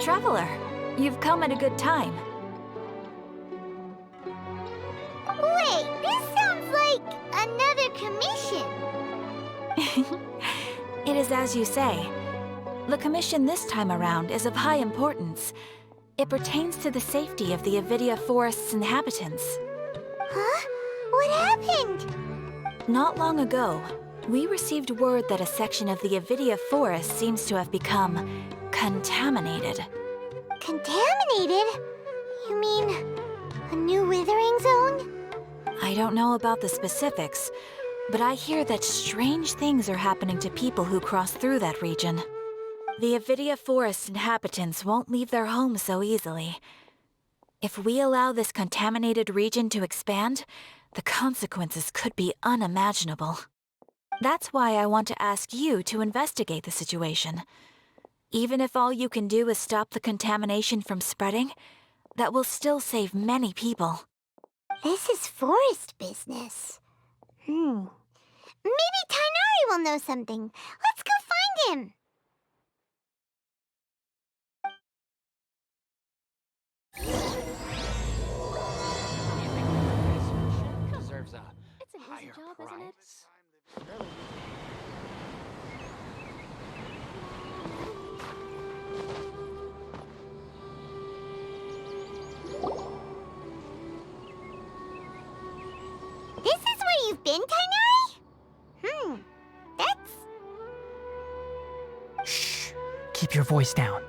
Traveler, you've come at a good time. Wait, this sounds like another commission. It is as you say. The commission this time around is of high importance. It pertains to the safety of the Avidya Forest's inhabitants. Huh? What happened? Not long ago, we received word that a section of the Avidya Forest seems to have become contaminated. Contaminated? You mean a new Withering Zone? I don't know about the specifics, but I hear that strange things are happening to people who cross through that region. The Avidya Forest inhabitants won't leave their homes so easily. If we allow this contaminated region to expand, the consequences could be unimaginable. That's why I want to ask you to investigate the situation. Even if all you can do is stop the contamination from spreading, that will still save many people. This is forest business. Maybe Tighnari will know something. Let's go find him. Deserves a It's an easy higher job, price. isn't it? This is where you've been, Tighnari? That's... Shh. Keep your voice down.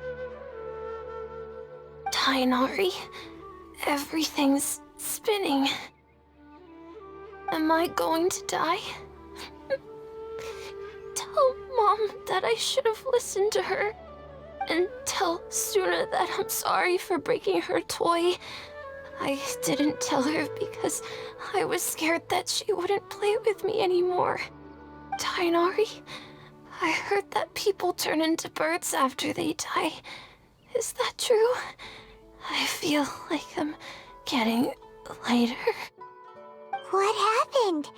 Tighnari, everything's spinning. Am I going to die? Tell Mom that I should have listened to her. And tell Suna that I'm sorry for breaking her toy. I didn't tell her because I was scared that she wouldn't play with me anymore. Tighnari, I heard that people turn into birds after they die. Is that true? I feel like I'm getting lighter. What happened?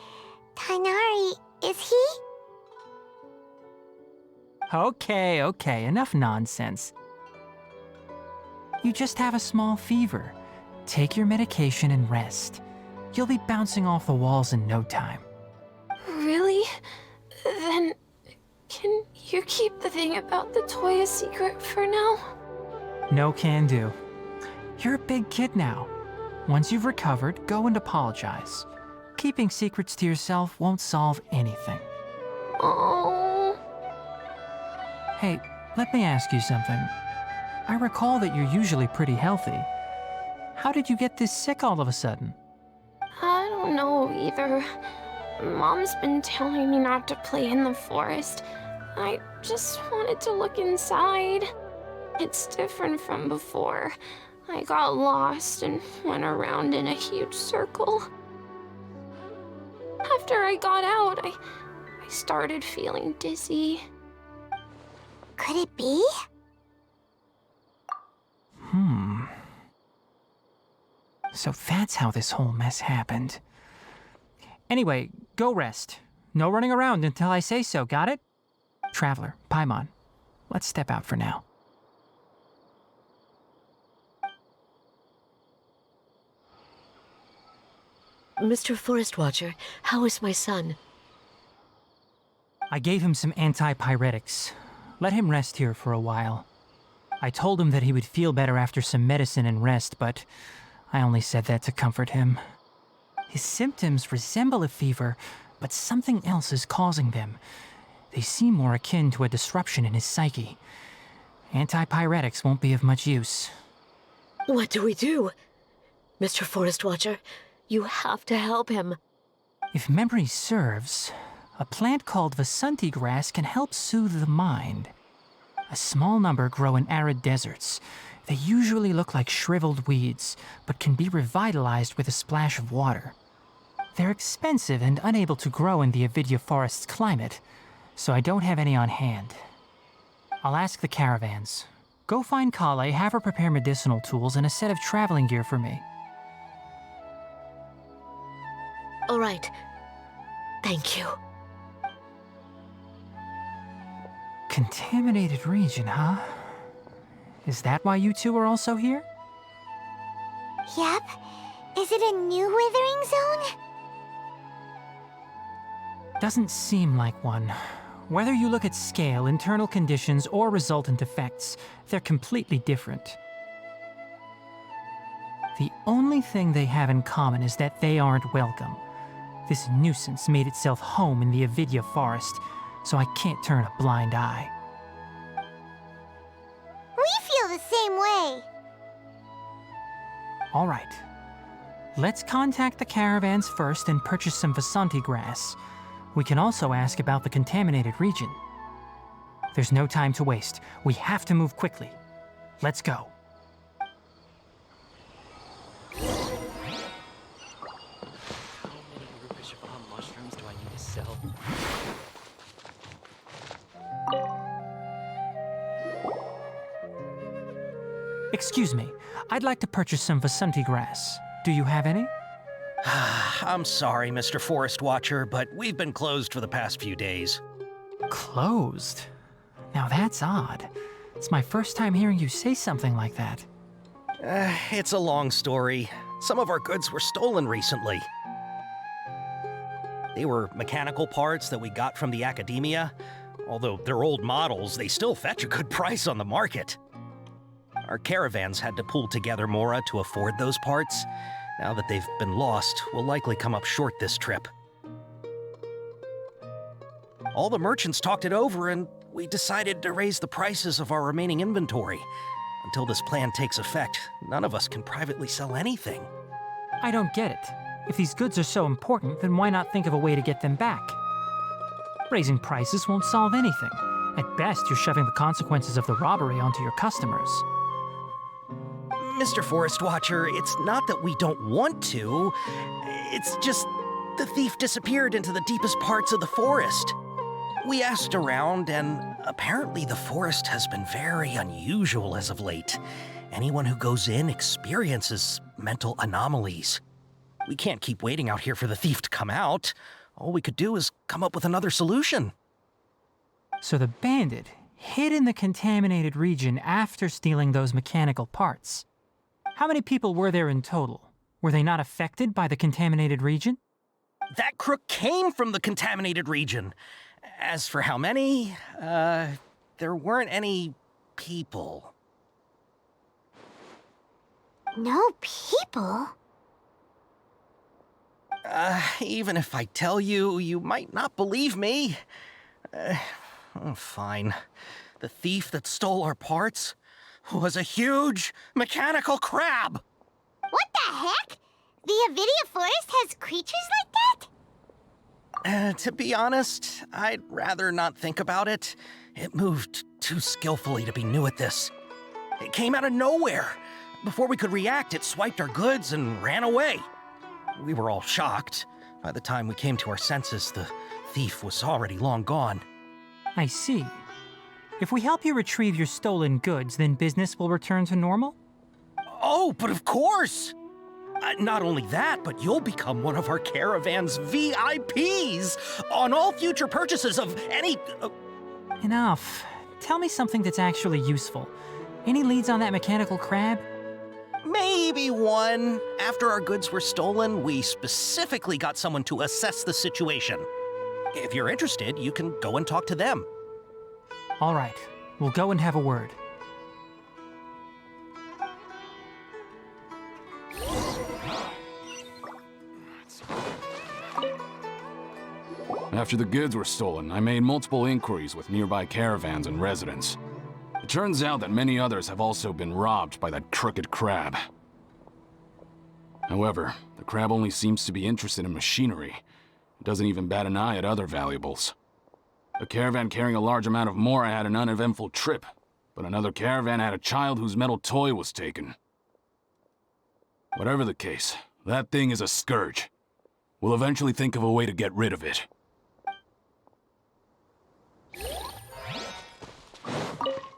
Tighnari, is he? Okay, enough nonsense. You just have a small fever. Take your medication and rest. You'll be bouncing off the walls in no time. Really? Then, can you keep the thing about the toy a secret for now? No can do. You're a big kid now. Once you've recovered, go and apologize. Keeping secrets to yourself won't solve anything. Oh. Hey, let me ask you something. I recall that you're usually pretty healthy. How did you get this sick all of a sudden? I don't know either. Mom's been telling me not to play in the forest. I just wanted to look inside. It's different from before. I got lost and went around in a huge circle. After I got out, I started feeling dizzy. Could it be? So that's how this whole mess happened. Anyway, go rest. No running around until I say so, got it? Traveler, Paimon, let's step out for now. Mr. Forest Watcher, how is my son? I gave him some antipyretics. Let him rest here for a while. I told him that he would feel better after some medicine and rest, but I only said that to comfort him. His symptoms resemble a fever, but something else is causing them. They seem more akin to a disruption in his psyche. Antipyretics won't be of much use. What do we do? Mr. Forest Watcher, you have to help him. If memory serves, a plant called Vasanti grass can help soothe the mind. A small number grow in arid deserts. They usually look like shriveled weeds, but can be revitalized with a splash of water. They're expensive and unable to grow in the Avidya Forest's climate, so I don't have any on hand. I'll ask the caravans. Go find Kale, have her prepare medicinal tools and a set of traveling gear for me. All right. Thank you. Contaminated region, huh? Is that why you two are also here? Yep. Is it a new Withering Zone? Doesn't seem like one. Whether you look at scale, internal conditions, or resultant effects, they're completely different. The only thing they have in common is that they aren't welcome. This nuisance made itself home in the Avidya Forest, so I can't turn a blind eye. We feel the same way. All right. Let's contact the caravans first and purchase some Vasanti grass. We can also ask about the contaminated region. There's no time to waste. We have to move quickly. Let's go. How many Rupeshvaram mushrooms do I need to sell? Excuse me. I'd like to purchase some Vasanti grass. Do you have any? I'm sorry, Mr. Forest Watcher, but we've been closed for the past few days. Closed? Now that's odd. It's my first time hearing you say something like that. It's a long story. Some of our goods were stolen recently. They were mechanical parts that we got from the academia. Although they're old models, they still fetch a good price on the market. Our caravans had to pool together Mora to afford those parts. Now that they've been lost, we'll likely come up short this trip. All the merchants talked it over, and we decided to raise the prices of our remaining inventory. Until this plan takes effect, none of us can privately sell anything. I don't get it. If these goods are so important, then why not think of a way to get them back? Raising prices won't solve anything. At best, you're shoving the consequences of the robbery onto your customers. Mr. Forest Watcher, it's not that we don't want to. It's just the thief disappeared into the deepest parts of the forest. We asked around, and apparently the forest has been very unusual as of late. Anyone who goes in experiences mental anomalies. We can't keep waiting out here for the thief to come out. All we could do is come up with another solution. So the bandit hid in the contaminated region after stealing those mechanical parts. How many people were there in total? Were they not affected by the contaminated region? That crook came from the contaminated region. As for how many, there weren't any people. No people? Even if I tell you, you might not believe me. Fine. The thief that stole our parts was a huge mechanical crab. What the heck? The Avidya Forest has creatures like that? To be honest, I'd rather not think about it. It moved too skillfully to be new at this. It came out of nowhere. Before we could react, it swiped our goods and ran away. We were all shocked. By the time we came to our senses, the thief was already long gone. I see. If we help you retrieve your stolen goods, then business will return to normal? Oh, but of course! Not only that, but you'll become one of our caravan's VIPs on all future purchases of any... Enough. Tell me something that's actually useful. Any leads on that mechanical crab? Maybe one. After our goods were stolen, we specifically got someone to assess the situation. If you're interested, you can go and talk to them. All right. We'll go and have a word. After the goods were stolen, I made multiple inquiries with nearby caravans and residents. It turns out that many others have also been robbed by that crooked crab. However, the crab only seems to be interested in machinery. It doesn't even bat an eye at other valuables. A caravan carrying a large amount of Mora had an uneventful trip, but another caravan had a child whose metal toy was taken. Whatever the case, that thing is a scourge. We'll eventually think of a way to get rid of it.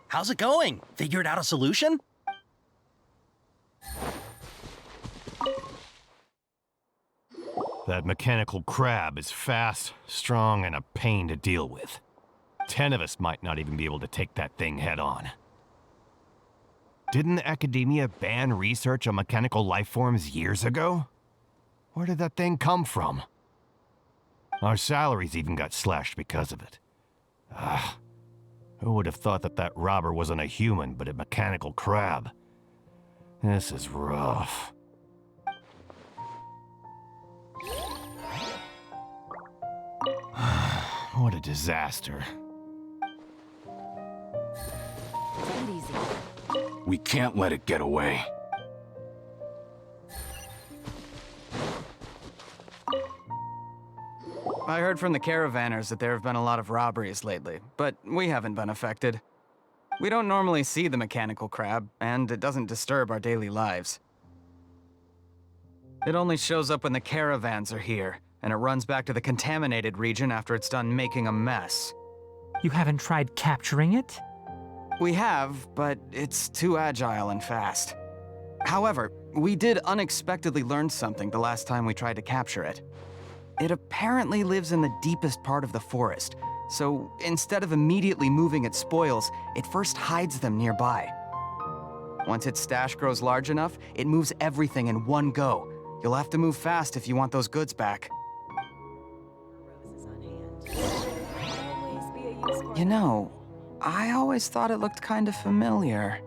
How's it going? Figured out a solution? That mechanical crab is fast, strong, and a pain to deal with. 10 of us might not even be able to take that thing head on. Didn't academia ban research on mechanical life forms years ago? Where did that thing come from? Our salaries even got slashed because of it. Who would have thought that that robber wasn't a human, but a mechanical crab? This is rough. What a disaster. We can't let it get away. I heard from the caravanners that there have been a lot of robberies lately, but we haven't been affected. We don't normally see the mechanical crab, and it doesn't disturb our daily lives. It only shows up when the caravans are here, and it runs back to the contaminated region after it's done making a mess. You haven't tried capturing it? We have, but it's too agile and fast. However, we did unexpectedly learn something the last time we tried to capture it. It apparently lives in the deepest part of the forest, so instead of immediately moving its spoils, it first hides them nearby. Once its stash grows large enough, it moves everything in one go. You'll have to move fast if you want those goods back. You know, I always thought it looked kind of familiar.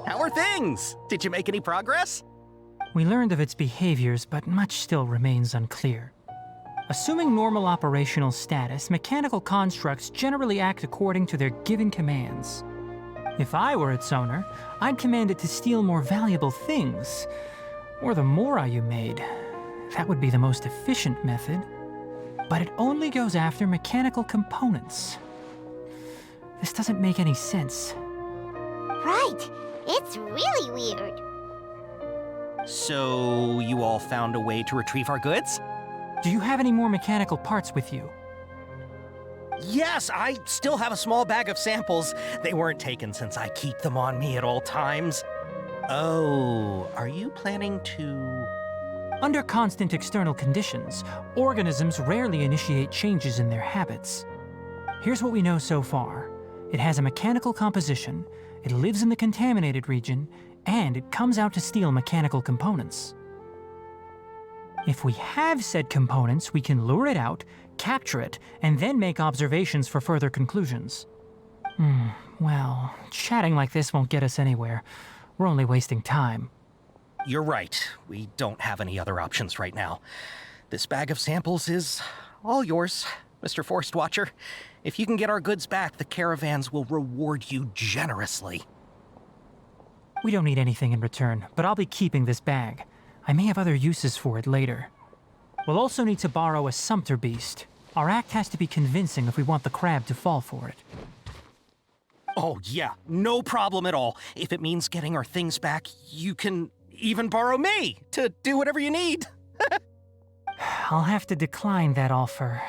How are things? Did you make any progress? We learned of its behaviors, but much still remains unclear. Assuming normal operational status, mechanical constructs generally act according to their given commands. If I were its owner, I'd command it to steal more valuable things, or the mora you made. That would be the most efficient method. But it only goes after mechanical components. This doesn't make any sense. Right. It's really weird. So, you all found a way to retrieve our goods? Do you have any more mechanical parts with you? Yes, I still have a small bag of samples. They weren't taken since I keep them on me at all times. Oh, are you planning to... Under constant external conditions, organisms rarely initiate changes in their habits. Here's what we know so far. It has a mechanical composition, it lives in the contaminated region, and it comes out to steal mechanical components. If we have said components, we can lure it out, capture it, and then make observations for further conclusions. Well, chatting like this won't get us anywhere. We're only wasting time. You're right. We don't have any other options right now. This bag of samples is all yours, Mr. Forest Watcher. If you can get our goods back, the caravans will reward you generously. We don't need anything in return, but I'll be keeping this bag. I may have other uses for it later. We'll also need to borrow a sumpter beast. Our act has to be convincing if we want the crab to fall for it. Oh yeah, no problem at all. If it means getting our things back, you can even borrow me to do whatever you need. I'll have to decline that offer.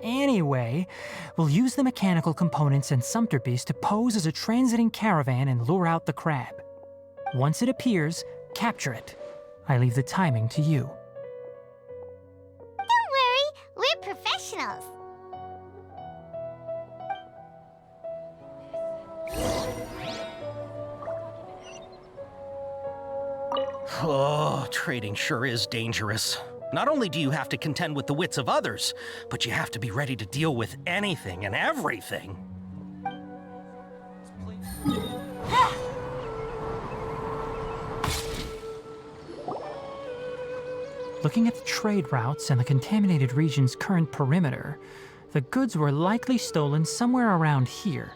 Anyway, we'll use the mechanical components and sumpter beast to pose as a transiting caravan and lure out the crab. Once it appears, capture it. I leave the timing to you. Don't worry, we're professionals. Oh, trading sure is dangerous. Not only do you have to contend with the wits of others, but you have to be ready to deal with anything and everything. Looking at the trade routes and the contaminated region's current perimeter, the goods were likely stolen somewhere around here.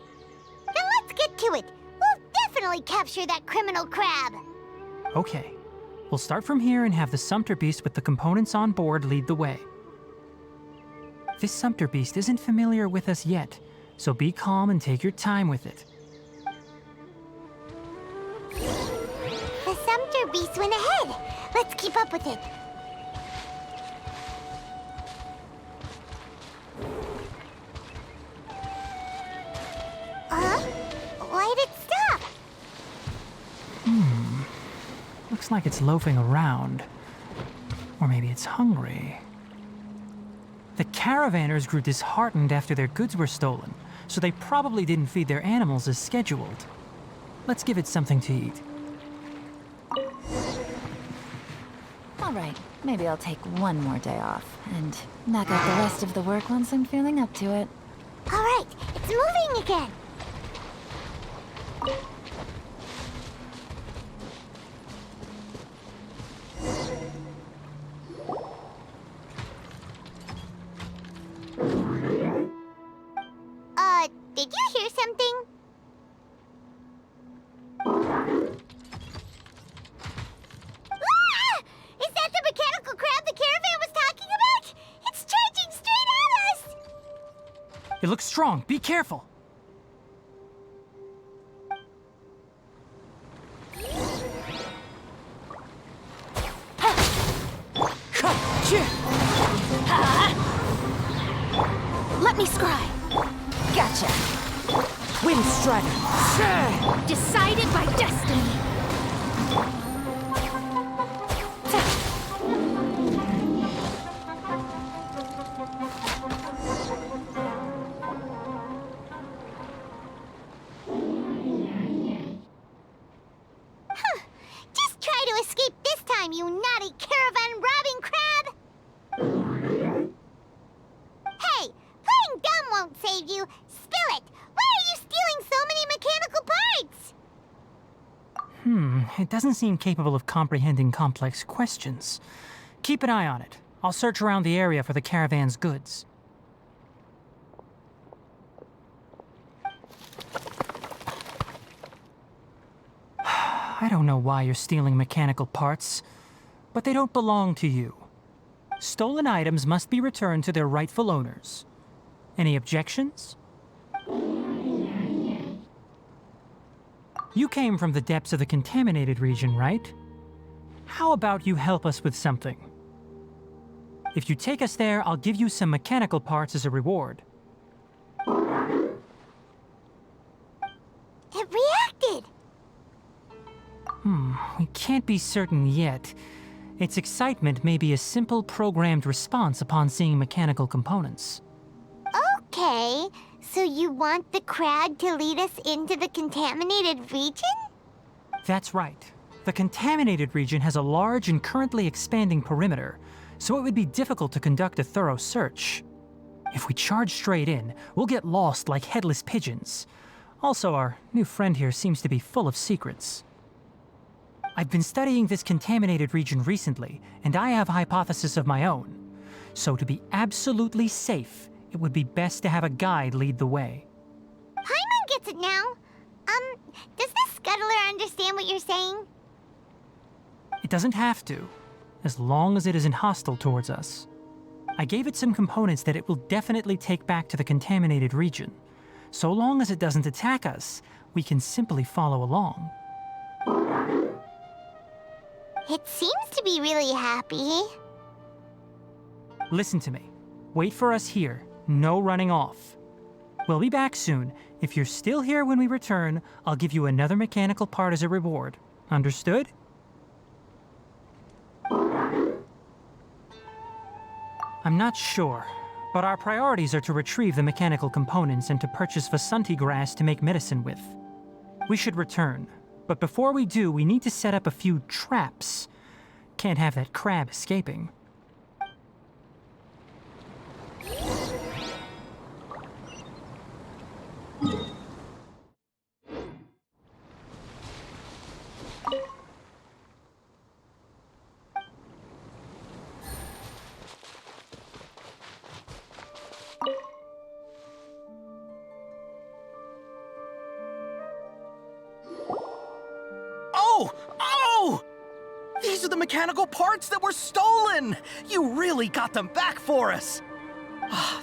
Then let's get to it. We'll definitely capture that criminal crab. Okay, we'll start from here and have the sumpter beast with the components on board lead the way. This sumpter beast isn't familiar with us yet, so be calm and take your time with it. The sumpter beast went ahead. Let's keep up with it. Why'd it stop? Looks like it's loafing around. Or maybe it's hungry. The caravanners grew disheartened after their goods were stolen, so they probably didn't feed their animals as scheduled. Let's give it something to eat. All right, maybe I'll take one more day off and knock out the rest of the work once I'm feeling up to it. All right, it's moving again. Did you hear something? Ah! Is that the mechanical crab the caravan was talking about? It's charging straight at us! It looks strong. Be careful. Let me scry. Gotcha. Wind Strider. Decided by destiny. Just try to escape this time, you naughty caravan-robbing crab! Hey, playing dumb won't save you. Spill it! Why are you stealing so many mechanical parts? It doesn't seem capable of comprehending complex questions. Keep an eye on it. I'll search around the area for the caravan's goods. I don't know why you're stealing mechanical parts, but they don't belong to you. Stolen items must be returned to their rightful owners. Any objections? You came from the depths of the contaminated region, right? How about you help us with something? If you take us there, I'll give you some mechanical parts as a reward. It reacted! We can't be certain yet. Its excitement may be a simple programmed response upon seeing mechanical components. Okay, so you want the crab to lead us into the contaminated region? That's right. The contaminated region has a large and currently expanding perimeter, so it would be difficult to conduct a thorough search. If we charge straight in, we'll get lost like headless pigeons. Also, our new friend here seems to be full of secrets. I've been studying this contaminated region recently, and I have a hypothesis of my own. So to be absolutely safe, it would be best to have a guide lead the way. Paimon gets it now. Does this scuttler understand what you're saying? It doesn't have to, as long as it isn't hostile towards us. I gave it some components that it will definitely take back to the contaminated region. So long as it doesn't attack us, we can simply follow along. It seems to be really happy. Listen to me. Wait for us here. No running off. We'll be back soon. If you're still here when we return, I'll give you another mechanical part as a reward. Understood? I'm not sure, but our priorities are to retrieve the mechanical components and to purchase Vasanti grass to make medicine with. We should return, but before we do, we need to set up a few traps. Can't have that crab escaping. Oh! These are the mechanical parts that were stolen! You really got them back for us!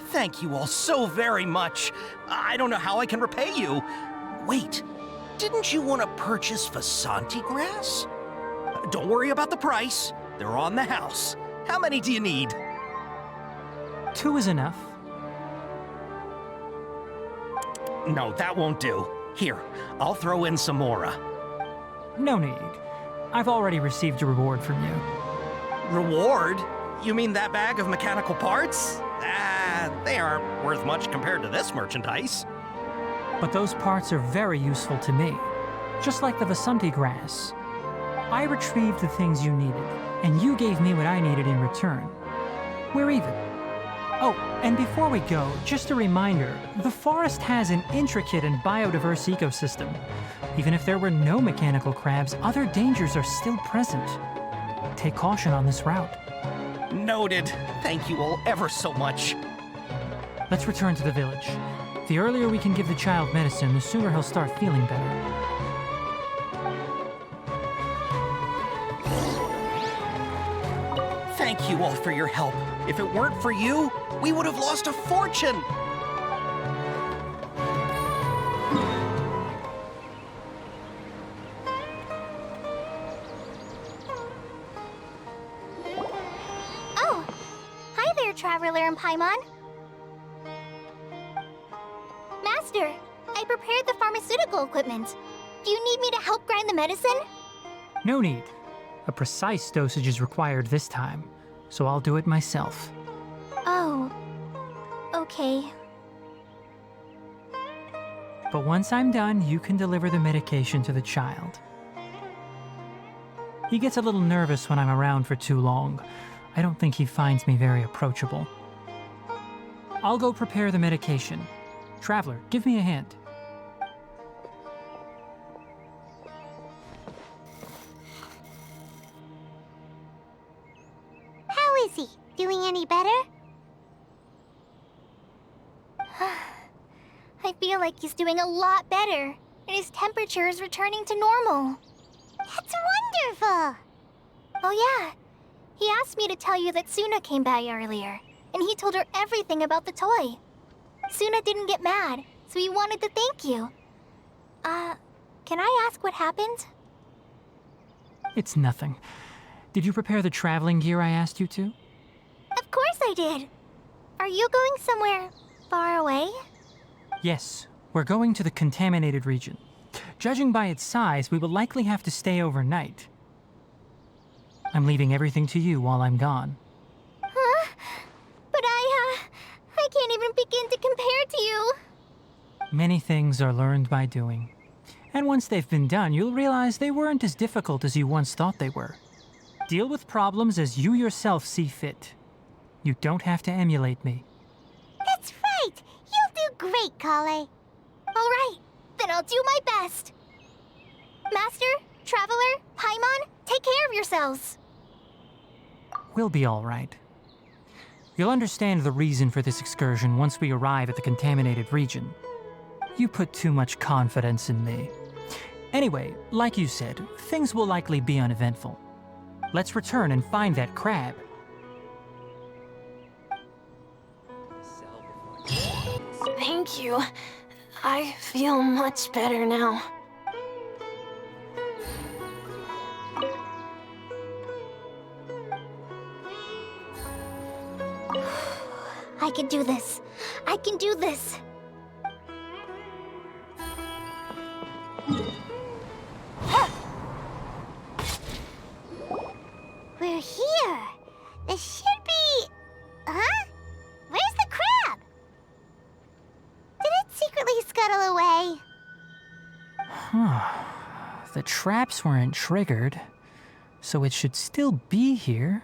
Thank you all so very much. I don't know how I can repay you. Wait, didn't you want to purchase Vasanti grass? Don't worry about the price. They're on the house. How many do you need? 2 is enough. No, that won't do. Here, I'll throw in some more. No need. I've already received a reward from you. Reward? You mean that bag of mechanical parts? They aren't worth much compared to this merchandise. But those parts are very useful to me. Just like the Vasanti grass. I retrieved the things you needed, and you gave me what I needed in return. We're even. Oh, and before we go, just a reminder, the forest has an intricate and biodiverse ecosystem. Even if there were no mechanical crabs, other dangers are still present. Take caution on this route. Noted. Thank you all ever so much. Let's return to the village. The earlier we can give the child medicine, the sooner he'll start feeling better. Thank you all for your help. If it weren't for you, we would have lost a fortune. Oh, hi there, Traveler and Paimon. Master, I prepared the pharmaceutical equipment. Do you need me to help grind the medicine? No need. A precise dosage is required this time, so I'll do it myself. Oh, okay. But once I'm done, you can deliver the medication to the child. He gets a little nervous when I'm around for too long. I don't think he finds me very approachable. I'll go prepare the medication. Traveler, give me a hand. How is he? Doing any better? I feel like he's doing a lot better, and his temperature is returning to normal. That's wonderful! Oh yeah, he asked me to tell you that Suna came by earlier, and he told her everything about the toy. Suna didn't get mad, so he wanted to thank you. Can I ask what happened? It's nothing. Did you prepare the traveling gear I asked you to? Of course I did. Are you going somewhere far away? Yes, we're going to the contaminated region. Judging by its size, we will likely have to stay overnight. I'm leaving everything to you while I'm gone. Huh? But I can't even begin to compare to you. Many things are learned by doing. And once they've been done, you'll realize they weren't as difficult as you once thought they were. Deal with problems as you yourself see fit. You don't have to emulate me. That's right! You'll do great, Kale. All right, then I'll do my best. Master, Traveler, Paimon, take care of yourselves. We'll be all right. You'll understand the reason for this excursion once we arrive at the contaminated region. You put too much confidence in me. Anyway, like you said, things will likely be uneventful. Let's return and find that crab. Thank you. I feel much better now. I can do this. I can do this. We're here. This should be... Huh? Where's the crab? Did it secretly scuttle away? The traps weren't triggered, so it should still be here.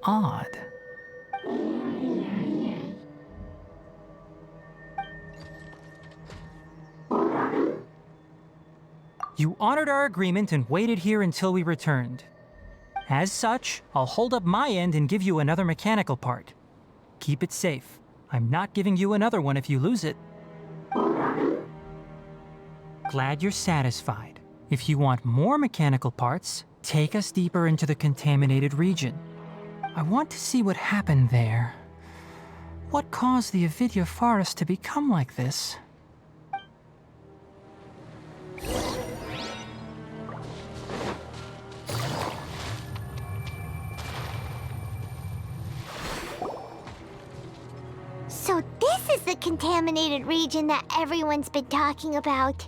Odd. You honored our agreement and waited here until we returned. As such, I'll hold up my end and give you another mechanical part. Keep it safe. I'm not giving you another one if you lose it. Glad you're satisfied. If you want more mechanical parts, take us deeper into the contaminated region. I want to see what happened there. What caused the Avidya Forest to become like this? So this is the contaminated region that everyone's been talking about.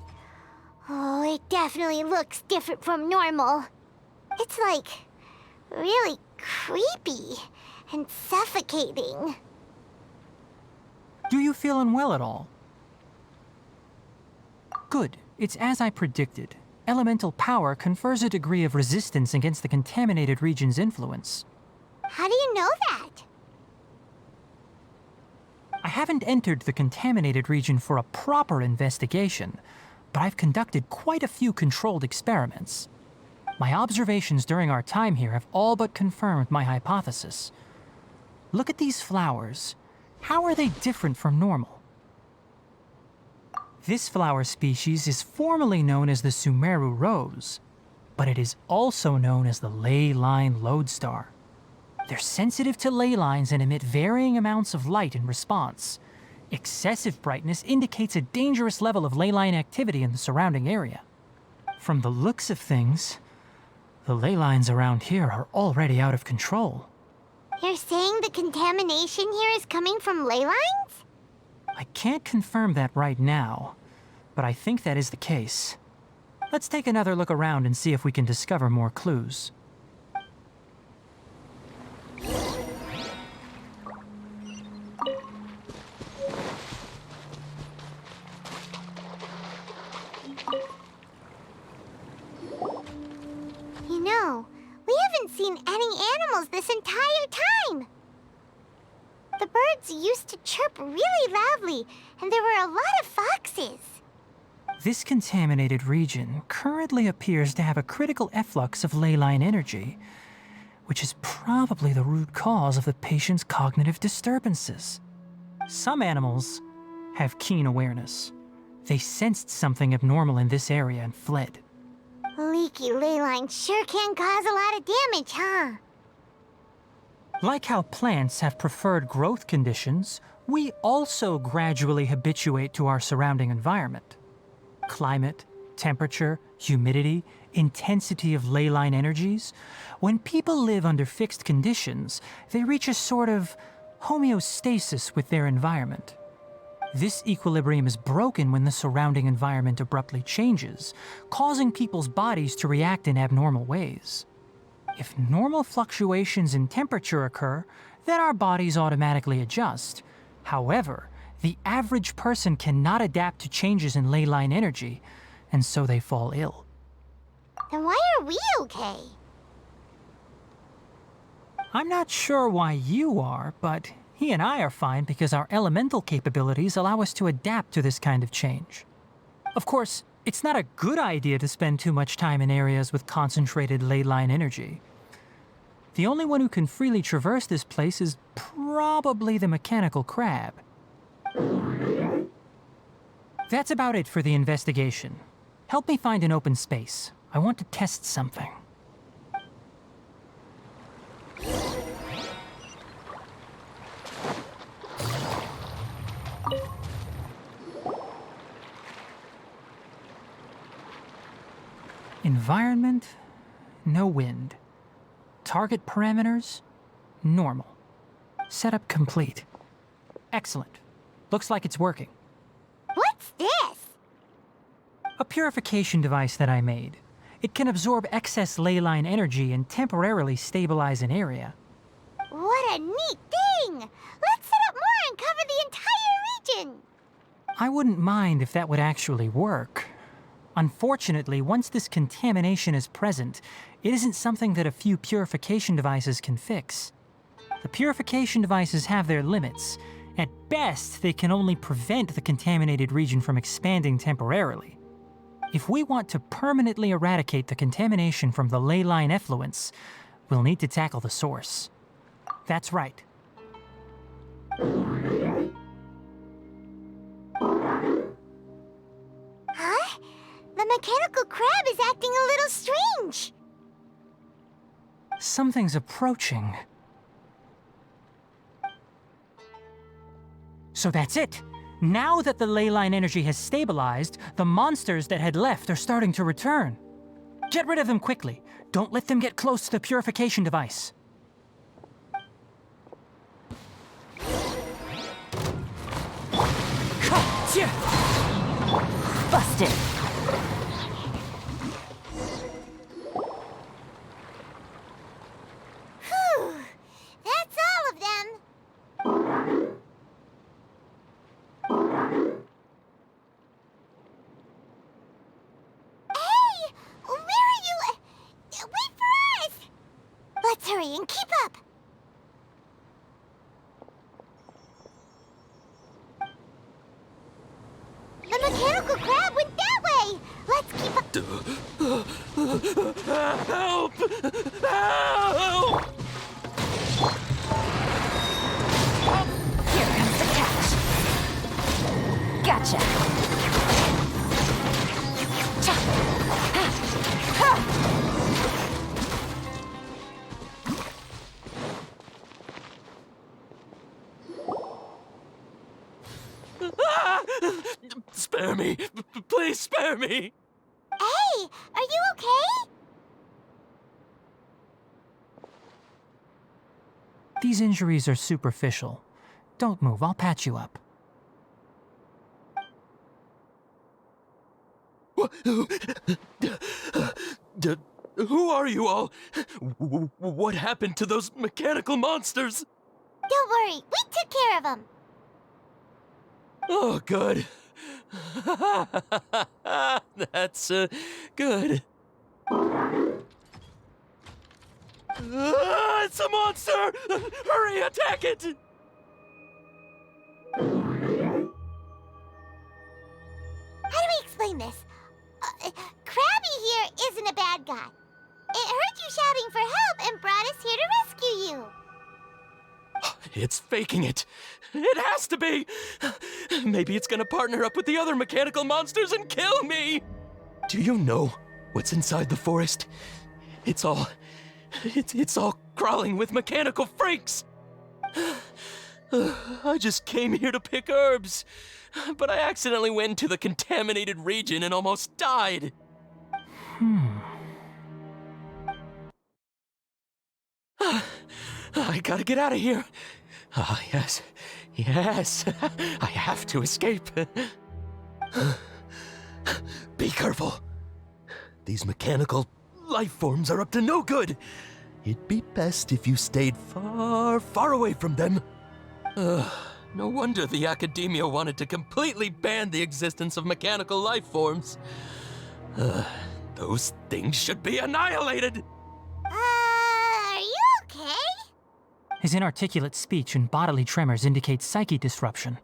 Oh, it definitely looks different from normal. It's like really creepy and suffocating. Do you feel unwell at all? Good. It's as I predicted. Elemental power confers a degree of resistance against the contaminated region's influence. How do you know that? I haven't entered the contaminated region for a proper investigation, but I've conducted quite a few controlled experiments. My observations during our time here have all but confirmed my hypothesis. Look at these flowers. How are they different from normal? This flower species is formally known as the Sumeru rose, but it is also known as the ley line lodestar. They're sensitive to ley lines and emit varying amounts of light in response. Excessive brightness indicates a dangerous level of ley line activity in the surrounding area. From the looks of things, the ley lines around here are already out of control. You're saying the contamination here is coming from ley lines? I can't confirm that right now, but I think that is the case. Let's take another look around and see if we can discover more clues. You know, we haven't seen any animals this entire time. The birds used to chirp really loudly, and there were a lot of foxes. This contaminated region currently appears to have a critical efflux of ley line energy, which is probably the root cause of the patient's cognitive disturbances. Some animals have keen awareness. They sensed something abnormal in this area and fled. Leaky ley lines sure can cause a lot of damage, huh? Like how plants have preferred growth conditions, we also gradually habituate to our surrounding environment. Climate, temperature, humidity, intensity of ley line energies. When people live under fixed conditions, they reach a sort of homeostasis with their environment. This equilibrium is broken when the surrounding environment abruptly changes, causing people's bodies to react in abnormal ways. If normal fluctuations in temperature occur, then our bodies automatically adjust. However, the average person cannot adapt to changes in ley line energy, and so they fall ill. Then why are we okay? I'm not sure why you are, but he and I are fine because our elemental capabilities allow us to adapt to this kind of change. Of course, it's not a good idea to spend too much time in areas with concentrated ley line energy. The only one who can freely traverse this place is probably the mechanical crab. That's about it for the investigation. Help me find an open space. I want to test something. Environment, no wind. Target parameters, normal. Setup complete. Excellent. Looks like it's working. What's this? A purification device that I made. It can absorb excess ley line energy and temporarily stabilize an area. What a neat thing! Let's set up more and cover the entire region! I wouldn't mind if that would actually work. Unfortunately, once this contamination is present, it isn't something that a few purification devices can fix. The purification devices have their limits. At best, they can only prevent the contaminated region from expanding temporarily. If we want to permanently eradicate the contamination from the ley line effluence, we'll need to tackle the source. That's right. Huh? The mechanical crab is acting a little strange. Something's approaching. So that's it. Now that the ley line energy has stabilized, the monsters that had left are starting to return. Get rid of them quickly. Don't let them get close to the purification device. Busted! Whew! That's all of them. Help! Help! Here comes the catch. Gotcha. Cha. Ha. Ha. Ah! Spare me! Please spare me! Hey, are you okay? These injuries are superficial. Don't move, I'll patch you up. Who are you all? What happened to those mechanical monsters? Don't worry, we took care of them. Oh, good. That's good. It's a monster! Hurry, attack it! How do we explain this? Krabby here isn't a bad guy. It heard you shouting for help and brought us here to rescue you. It's faking it. It has to be. Maybe it's gonna partner up with the other mechanical monsters and kill me. Do you know what's inside the forest? It's all crawling with mechanical freaks. I just came here to pick herbs, but I accidentally went into the contaminated region and almost died. I gotta get out of here. Ah, yes. Yes. I have to escape. Be careful. These mechanical life forms are up to no good. It'd be best if you stayed far, far away from them. No wonder the academia wanted to completely ban the existence of mechanical life forms. Those things should be annihilated. Are you okay? His inarticulate speech and bodily tremors indicate psyche disruption.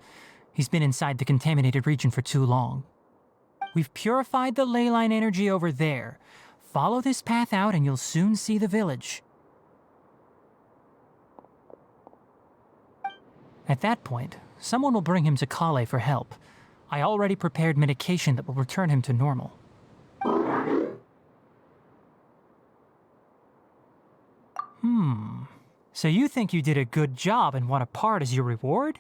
He's been inside the contaminated region for too long. We've purified the ley line energy over there. Follow this path out and you'll soon see the village. At that point, someone will bring him to Kale for help. I already prepared medication that will return him to normal. So you think you did a good job and want a part as your reward?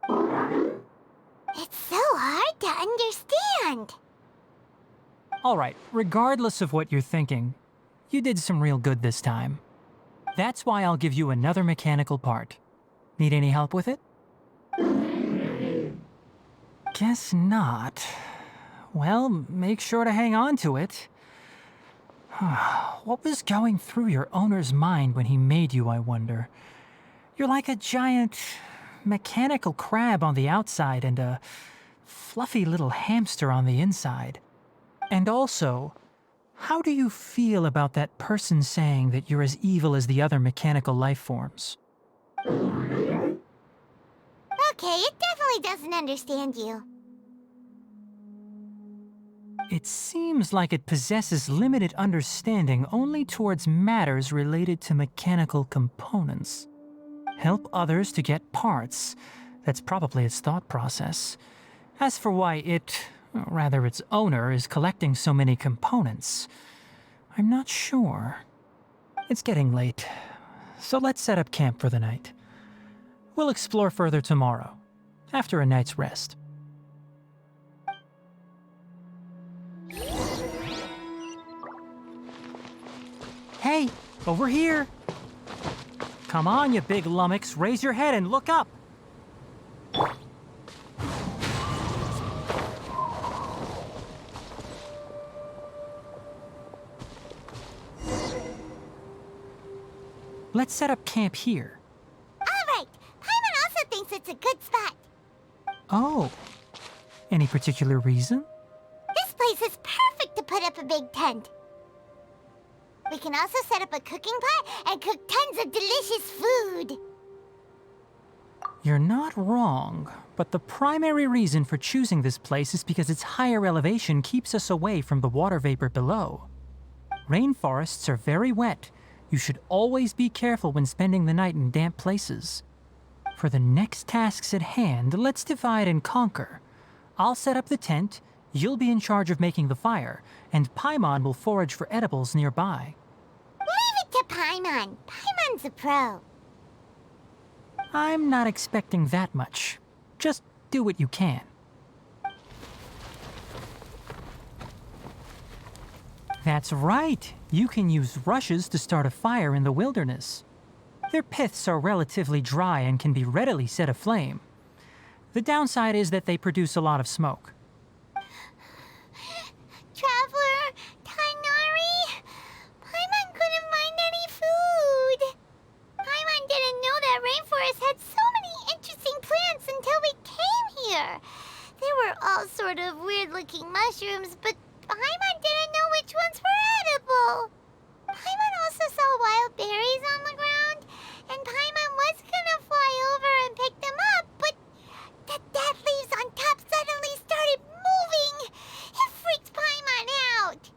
It's so hard to understand. Alright, regardless of what you're thinking, you did some real good this time. That's why I'll give you another mechanical part. Need any help with it? Guess not. Well, make sure to hang on to it. What was going through your owner's mind when he made you, I wonder? You're like a giant mechanical crab on the outside and a fluffy little hamster on the inside. And also, how do you feel about that person saying that you're as evil as the other mechanical life forms? Okay, it definitely doesn't understand you. It seems like it possesses limited understanding only towards matters related to mechanical components. Help others to get parts. That's probably its thought process. As for why it, or rather its owner, is collecting so many components, I'm not sure. It's getting late, so let's set up camp for the night. We'll explore further tomorrow, after a night's rest. Hey, over here! Come on, you big lummox, raise your head and look up! Let's set up camp here. All right, Paimon also thinks it's a good spot. Oh, any particular reason? This place is perfect to put up a big tent. We can also set up a cooking pot and cook tons of delicious food. You're not wrong, but the primary reason for choosing this place is because its higher elevation keeps us away from the water vapor below. Rainforests are very wet. You should always be careful when spending the night in damp places. For the next tasks at hand, let's divide and conquer. I'll set up the tent, you'll be in charge of making the fire, and Paimon will forage for edibles nearby. Leave it to Paimon. Paimon's a pro. I'm not expecting that much. Just do what you can. That's right. You can use rushes to start a fire in the wilderness. Their piths are relatively dry and can be readily set aflame. The downside is that they produce a lot of smoke. Traveler, Tighnari, Paimon couldn't find any food. Paimon didn't know that rainforest had so many interesting plants until we came here. They were all sort of weird-looking mushrooms, but Paimon didn't know which ones were edible. Paimon also saw wild berries on the ground, and Paimon was gonna fly over and pick them up, but the dead leaves on top suddenly started moving. It freaked Paimon out.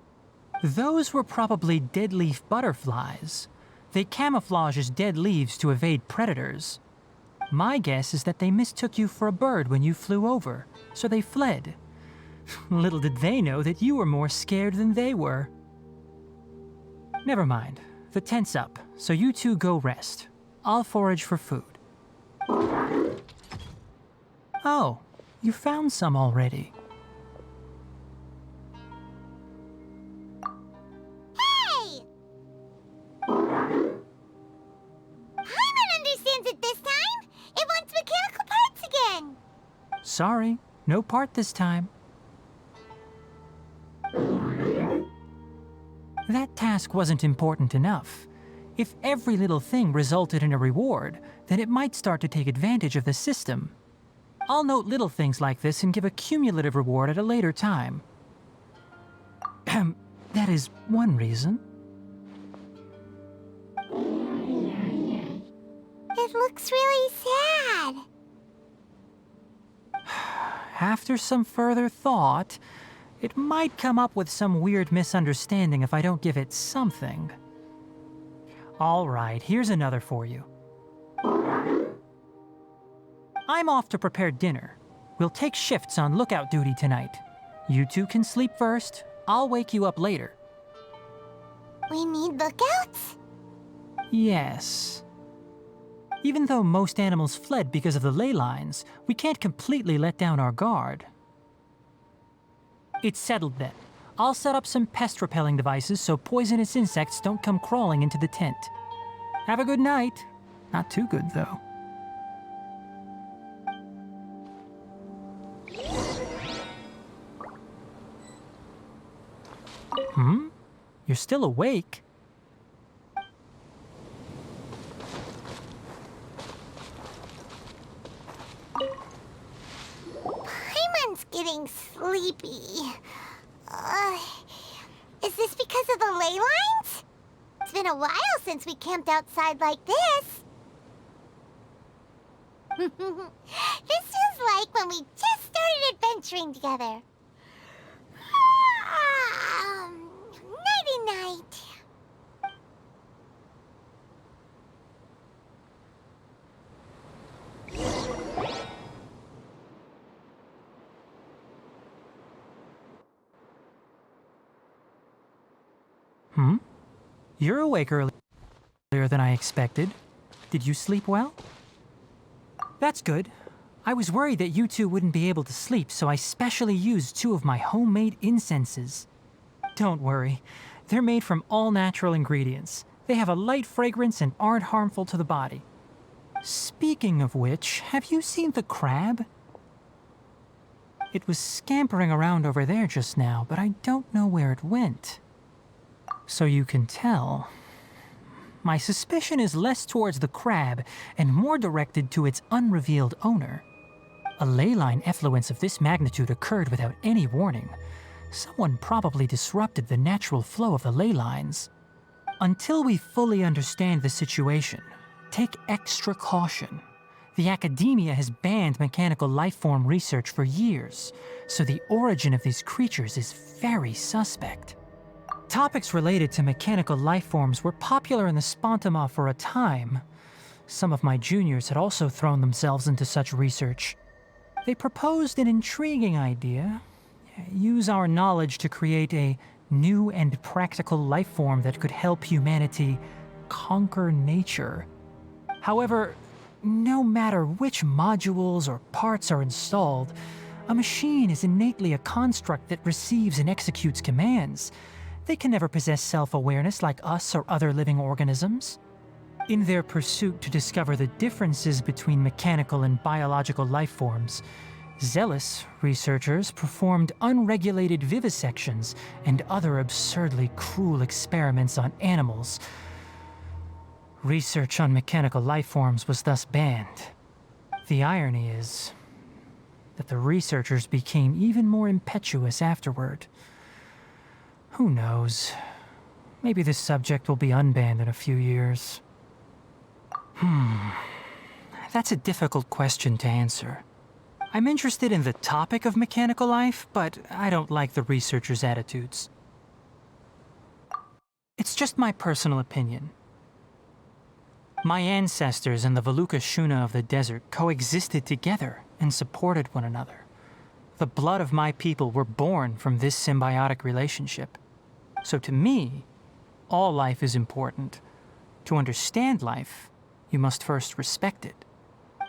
Those were probably dead leaf butterflies. They camouflage as dead leaves to evade predators. My guess is that they mistook you for a bird when you flew over, so they fled. Little did they know that you were more scared than they were. Never mind. The tent's up, so you two go rest. I'll forage for food. Oh, you found some already. Hey! Paimon understands it this time. It wants mechanical parts again. Sorry, no part this time. That task wasn't important enough. If every little thing resulted in a reward, then it might start to take advantage of the system. I'll note little things like this and give a cumulative reward at a later time. That is one reason. It looks really sad. After some further thought, it might come up with some weird misunderstanding if I don't give it something. All right, here's another for you. I'm off to prepare dinner. We'll take shifts on lookout duty tonight. You two can sleep first. I'll wake you up later. We need lookouts? Yes. Even though most animals fled because of the ley lines, we can't completely let down our guard. It's settled then. I'll set up some pest-repelling devices so poisonous insects don't come crawling into the tent. Have a good night. Not too good, though. You're still awake? Paimon's getting sleepy. Is this because of the ley lines? It's been a while since we camped outside like this. This feels like when we just started adventuring together. Nighty-night. You're awake earlier than I expected. Did you sleep well? That's good. I was worried that you two wouldn't be able to sleep, so I specially used 2 of my homemade incenses. Don't worry. They're made from all natural ingredients. They have a light fragrance and aren't harmful to the body. Speaking of which, have you seen the crab? It was scampering around over there just now, but I don't know where it went. So you can tell. My suspicion is less towards the crab and more directed to its unrevealed owner. A ley line effluence of this magnitude occurred without any warning. Someone probably disrupted the natural flow of the ley lines. Until we fully understand the situation, take extra caution. The academia has banned mechanical lifeform research for years, so the origin of these creatures is very suspect. Topics related to mechanical lifeforms were popular in the Spontama for a time. Some of my juniors had also thrown themselves into such research. They proposed an intriguing idea: use our knowledge to create a new and practical lifeform that could help humanity conquer nature. However, no matter which modules or parts are installed, a machine is innately a construct that receives and executes commands. They can never possess self-awareness like us or other living organisms. In their pursuit to discover the differences between mechanical and biological lifeforms, zealous researchers performed unregulated vivisections and other absurdly cruel experiments on animals. Research on mechanical lifeforms was thus banned. The irony is that the researchers became even more impetuous afterward. Who knows? Maybe this subject will be unbanned in a few years. That's a difficult question to answer. I'm interested in the topic of mechanical life, but I don't like the researchers' attitudes. It's just my personal opinion. My ancestors and the Valuka Shuna of the desert coexisted together and supported one another. The blood of my people were born from this symbiotic relationship. So to me, all life is important. To understand life, you must first respect it.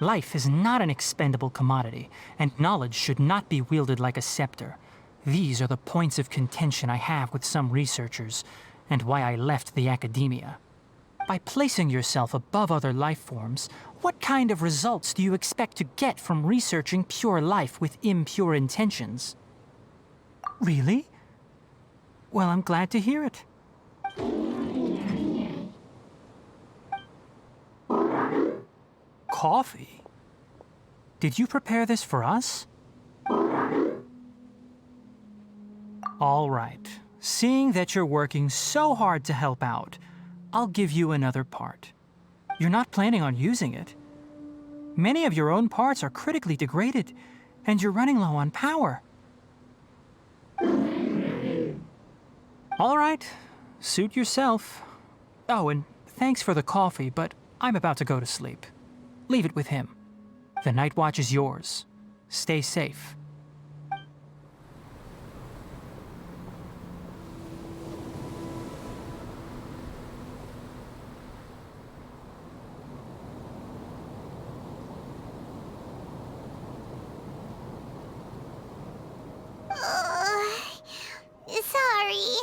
Life is not an expendable commodity, and knowledge should not be wielded like a scepter. These are the points of contention I have with some researchers, and why I left the academia. By placing yourself above other life forms, what kind of results do you expect to get from researching pure life with impure intentions? Really? Well, I'm glad to hear it. Coffee? Did you prepare this for us? All right. Seeing that you're working so hard to help out, I'll give you another part. You're not planning on using it. Many of your own parts are critically degraded, and you're running low on power. All right. Suit yourself. Oh, and thanks for the coffee, but I'm about to go to sleep. Leave it with him. The night watch is yours. Stay safe. Sorry.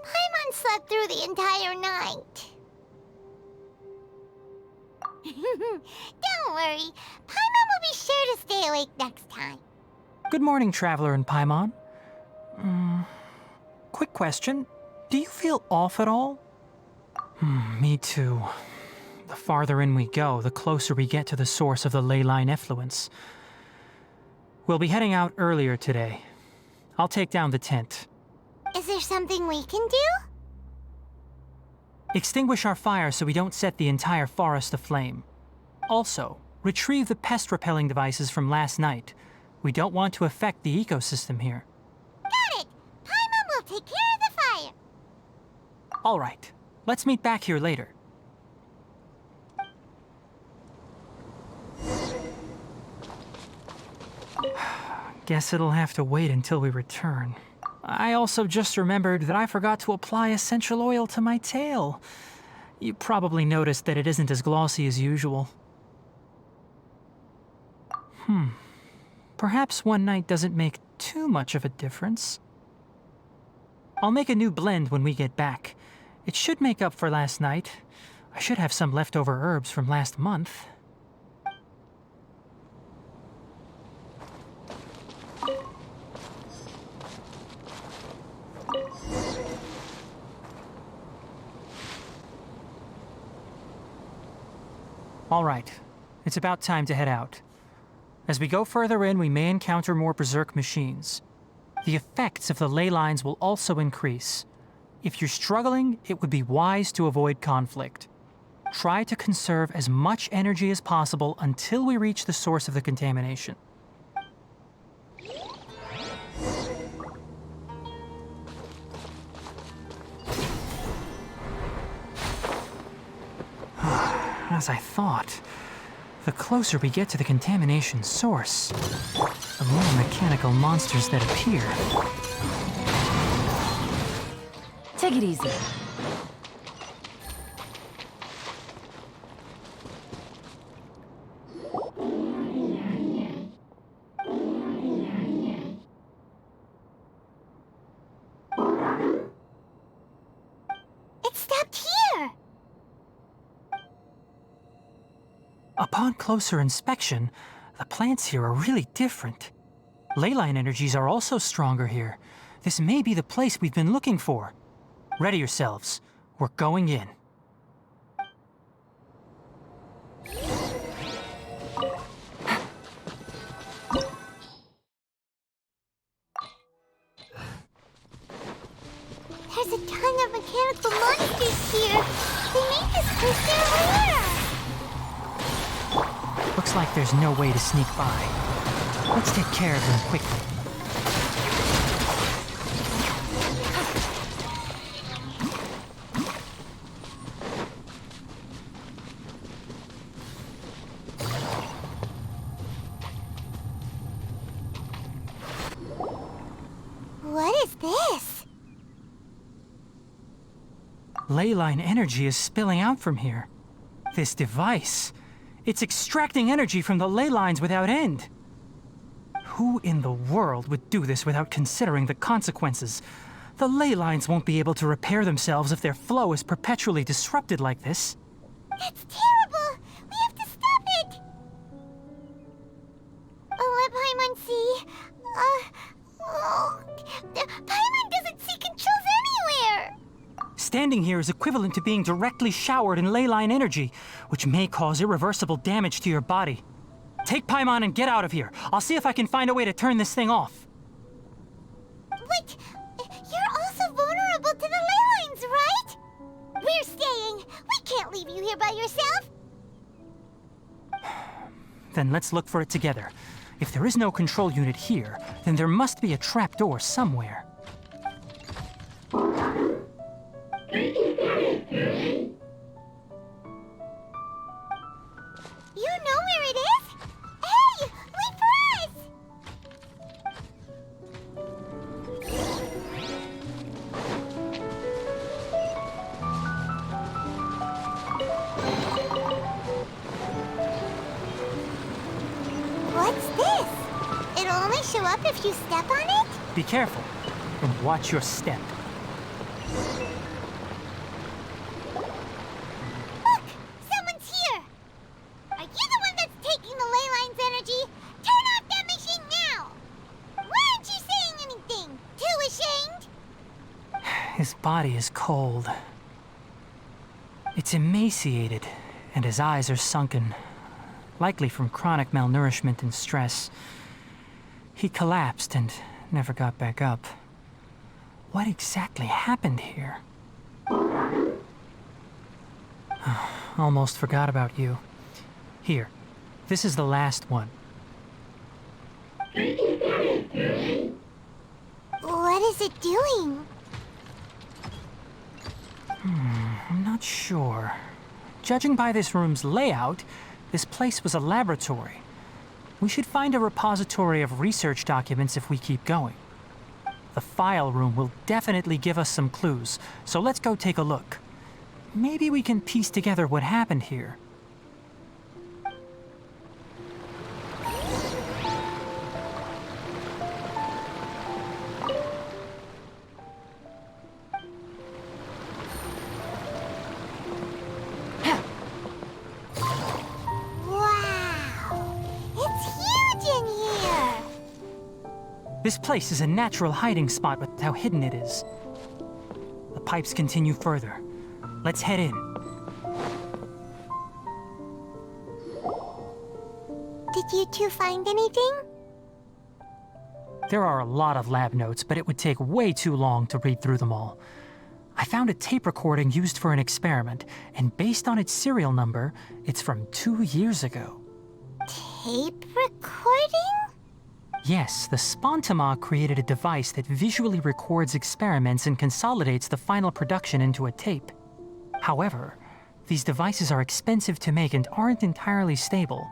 Paimon slept through the entire night. Don't worry. Paimon will be sure to stay awake next time. Good morning, Traveler and Paimon. Quick question. Do you feel off at all? Me too. The farther in we go, the closer we get to the source of the ley line effluence. We'll be heading out earlier today. I'll take down the tent. Is there something we can do? Extinguish our fire so we don't set the entire forest aflame. Also, retrieve the pest-repelling devices from last night. We don't want to affect the ecosystem here. Got it! Paimon will take care of the fire. All right. Let's meet back here later. Guess it'll have to wait until we return. I also just remembered that I forgot to apply essential oil to my tail. You probably noticed that it isn't as glossy as usual. Perhaps one night doesn't make too much of a difference. I'll make a new blend when we get back. It should make up for last night. I should have some leftover herbs from last month. All right, it's about time to head out. As we go further in, we may encounter more berserk machines. The effects of the ley lines will also increase. If you're struggling, it would be wise to avoid conflict. Try to conserve as much energy as possible until we reach the source of the contamination. As I thought, the closer we get to the contamination source, the more mechanical monsters that appear. Take it easy. It stopped here! Upon closer inspection, the plants here are really different. Leyline energies are also stronger here. This may be the place we've been looking for. Ready yourselves. We're going in. There's a ton of mechanical monsters here. They make this place so rare. Looks like there's no way to sneak by. Let's take care of them quickly. What is this? Leyline energy is spilling out from here. This device, it's extracting energy from the ley lines without end. Who in the world would do this without considering the consequences? The ley lines won't be able to repair themselves if their flow is perpetually disrupted like this. That's terrible! We have to stop it! Oh, let Paimon see. Paimon doesn't see controls anywhere! Standing here is equivalent to being directly showered in leyline energy, which may cause irreversible damage to your body. Take Paimon and get out of here. I'll see if I can find a way to turn this thing off. Wait, you're also vulnerable to the ley lines, right? We're staying. We can't leave you here by yourself. Then let's look for it together. If there is no control unit here, then there must be a trapdoor somewhere. You know where it is? Hey, wait for us! What's this? It'll only show up if you step on it? Be careful, and watch your step. Look! Someone's here! Are you the one that's taking the ley line's energy? Turn off that machine now! Why aren't you saying anything? Too ashamed? His body is cold. It's emaciated, and his eyes are sunken, likely from chronic malnourishment and stress. He collapsed and never got back up. What exactly happened here? Almost forgot about you. Here, this is the last one. What is it doing? I'm not sure. Judging by this room's layout, this place was a laboratory. We should find a repository of research documents if we keep going. The file room will definitely give us some clues, so let's go take a look. Maybe we can piece together what happened here. Wow! It's huge in here! This place is a natural hiding spot with how hidden it is. The pipes continue further. Let's head in. Did you two find anything? There are a lot of lab notes, but it would take way too long to read through them all. I found a tape recording used for an experiment, and based on its serial number, it's from 2 years ago. Tape recording? Yes, the Spontamog created a device that visually records experiments and consolidates the final production into a tape. However, these devices are expensive to make and aren't entirely stable.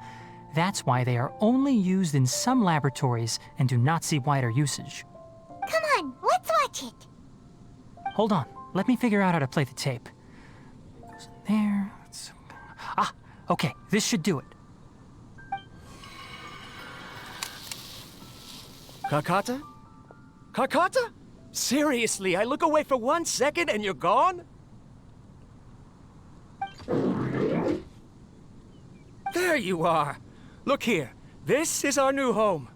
That's why they are only used in some laboratories and do not see wider usage. Come on, let's watch it. Hold on, let me figure out how to play the tape. Goes in there. Ah, okay, this should do it. Kakata? Kakata? Seriously, I look away for 1 second and you're gone? There you are. Look here. This is our new home.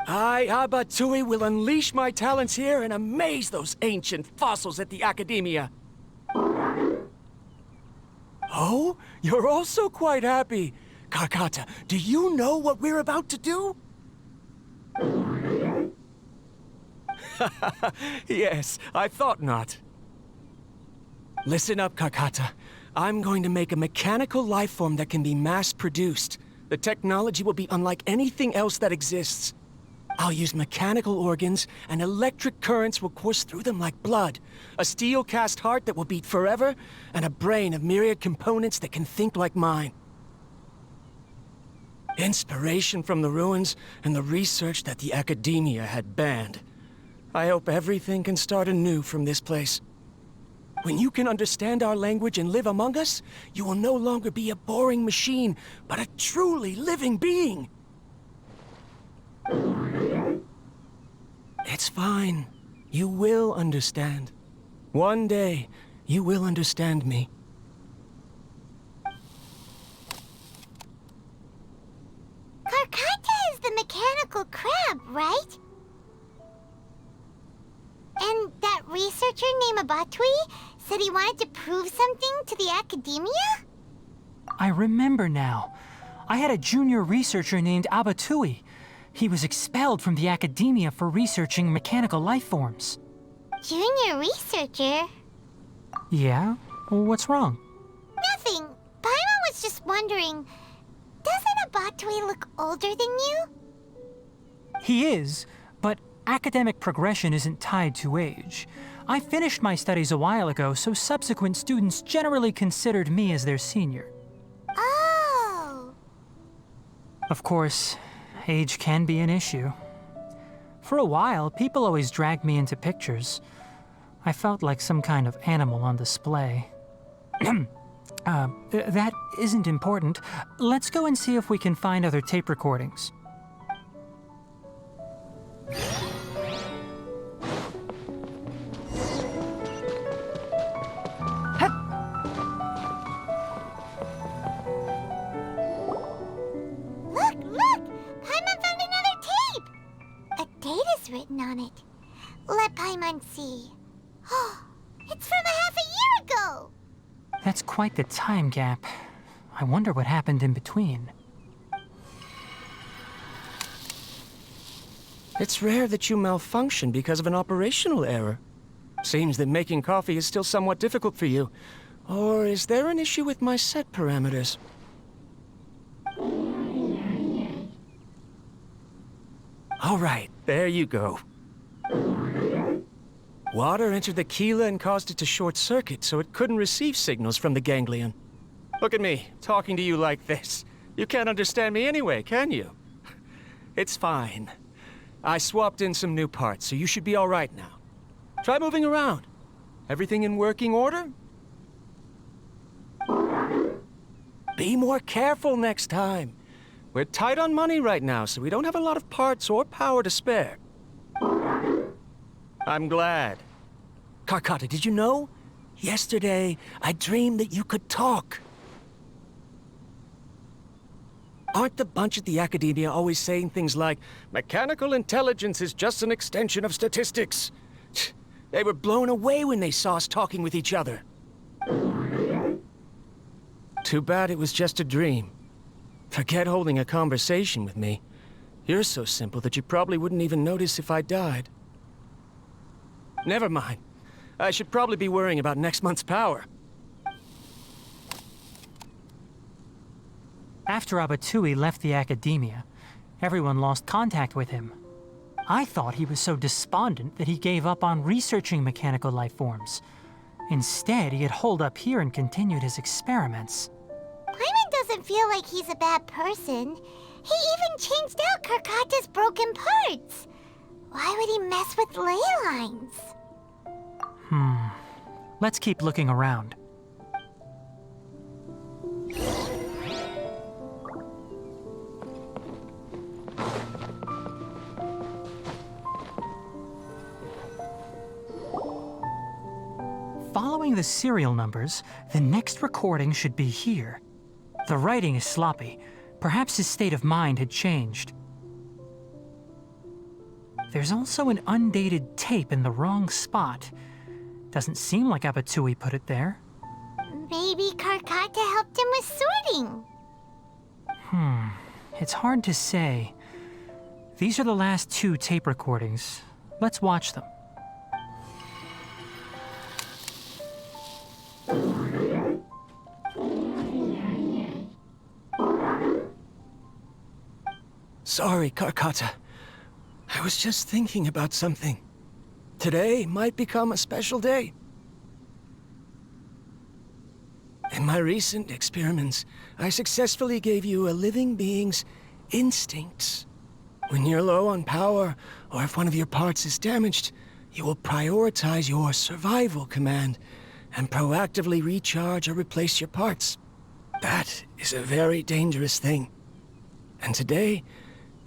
I, Abatui, will unleash my talents here and amaze those ancient fossils at the Academia. Oh, you're also quite happy. Kakata, do you know what we're about to do? Yes, I thought not. Listen up, Kakata. I'm going to make a mechanical life form that can be mass-produced. The technology will be unlike anything else that exists. I'll use mechanical organs, and electric currents will course through them like blood. A steel-cast heart that will beat forever, and a brain of myriad components that can think like mine. Inspiration from the ruins and the research that the Academia had banned. I hope everything can start anew from this place. When you can understand our language and live among us, you will no longer be a boring machine, but a truly living being. It's fine. You will understand. One day, you will understand me. Karkata is the mechanical crab, right? And that researcher named Abatui said he wanted to prove something to the Academia? I remember now. I had a junior researcher named Abatui. He was expelled from the Academia for researching mechanical life forms. Junior researcher? Yeah? What's wrong? Nothing. Paimon was just wondering, doesn't Abatui look older than you? He is, but academic progression isn't tied to age. I finished my studies a while ago, so subsequent students generally considered me as their senior. Oh. Of course, age can be an issue. For a while, people always dragged me into pictures. I felt like some kind of animal on display. That isn't important. Let's go and see if we can find other tape recordings. Look! Paimon found another tape! A date is written on it. Let Paimon see. Oh, it's from half a year ago! That's quite the time gap. I wonder what happened in between. It's rare that you malfunction because of an operational error. Seems that making coffee is still somewhat difficult for you. Or is there an issue with my set parameters? All right, there you go. Water entered the chela and caused it to short-circuit, so it couldn't receive signals from the ganglion. Look at me, talking to you like this. You can't understand me anyway, can you? It's fine. I swapped in some new parts, so you should be all right now. Try moving around. Everything in working order? Be more careful next time. We're tight on money right now, so we don't have a lot of parts or power to spare. I'm glad. Karkata, did you know? Yesterday, I dreamed that you could talk. Aren't the bunch at the Academia always saying things like, mechanical intelligence is just an extension of statistics? They were blown away when they saw us talking with each other. Too bad it was just a dream. Forget holding a conversation with me. You're so simple that you probably wouldn't even notice if I died. Never mind. I should probably be worrying about next month's power. After Abatui left the academia, everyone lost contact with him. I thought he was so despondent that he gave up on researching mechanical life forms. Instead, he had holed up here and continued his experiments. Paimon doesn't feel like he's a bad person. He even changed out Karkata's broken parts. Why would he mess with ley lines? Let's keep looking around. Following the serial numbers, the next recording should be here. The writing is sloppy. Perhaps his state of mind had changed. There's also an undated tape in the wrong spot. Doesn't seem like Abatui put it there. Maybe Karkata helped him with sorting. It's hard to say. These are the last 2 tape recordings. Let's watch them. Sorry, Karkata. I was just thinking about something. Today might become a special day. In my recent experiments, I successfully gave you a living being's instincts. When you're low on power, or if one of your parts is damaged, you will prioritize your survival command and proactively recharge or replace your parts. That is a very dangerous thing. And today,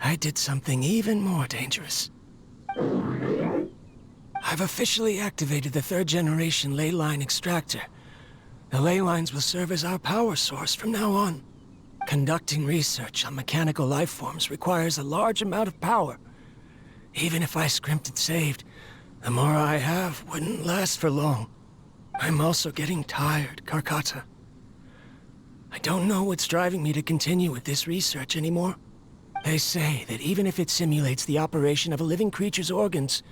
I did something even more dangerous. I've officially activated the 3rd generation ley line extractor. The ley lines will serve as our power source from now on. Conducting research on mechanical life forms requires a large amount of power. Even if I scrimped and saved, the more I have wouldn't last for long. I'm also getting tired, Karkata. I don't know what's driving me to continue with this research anymore. They say that even if it simulates the operation of a living creature's organs,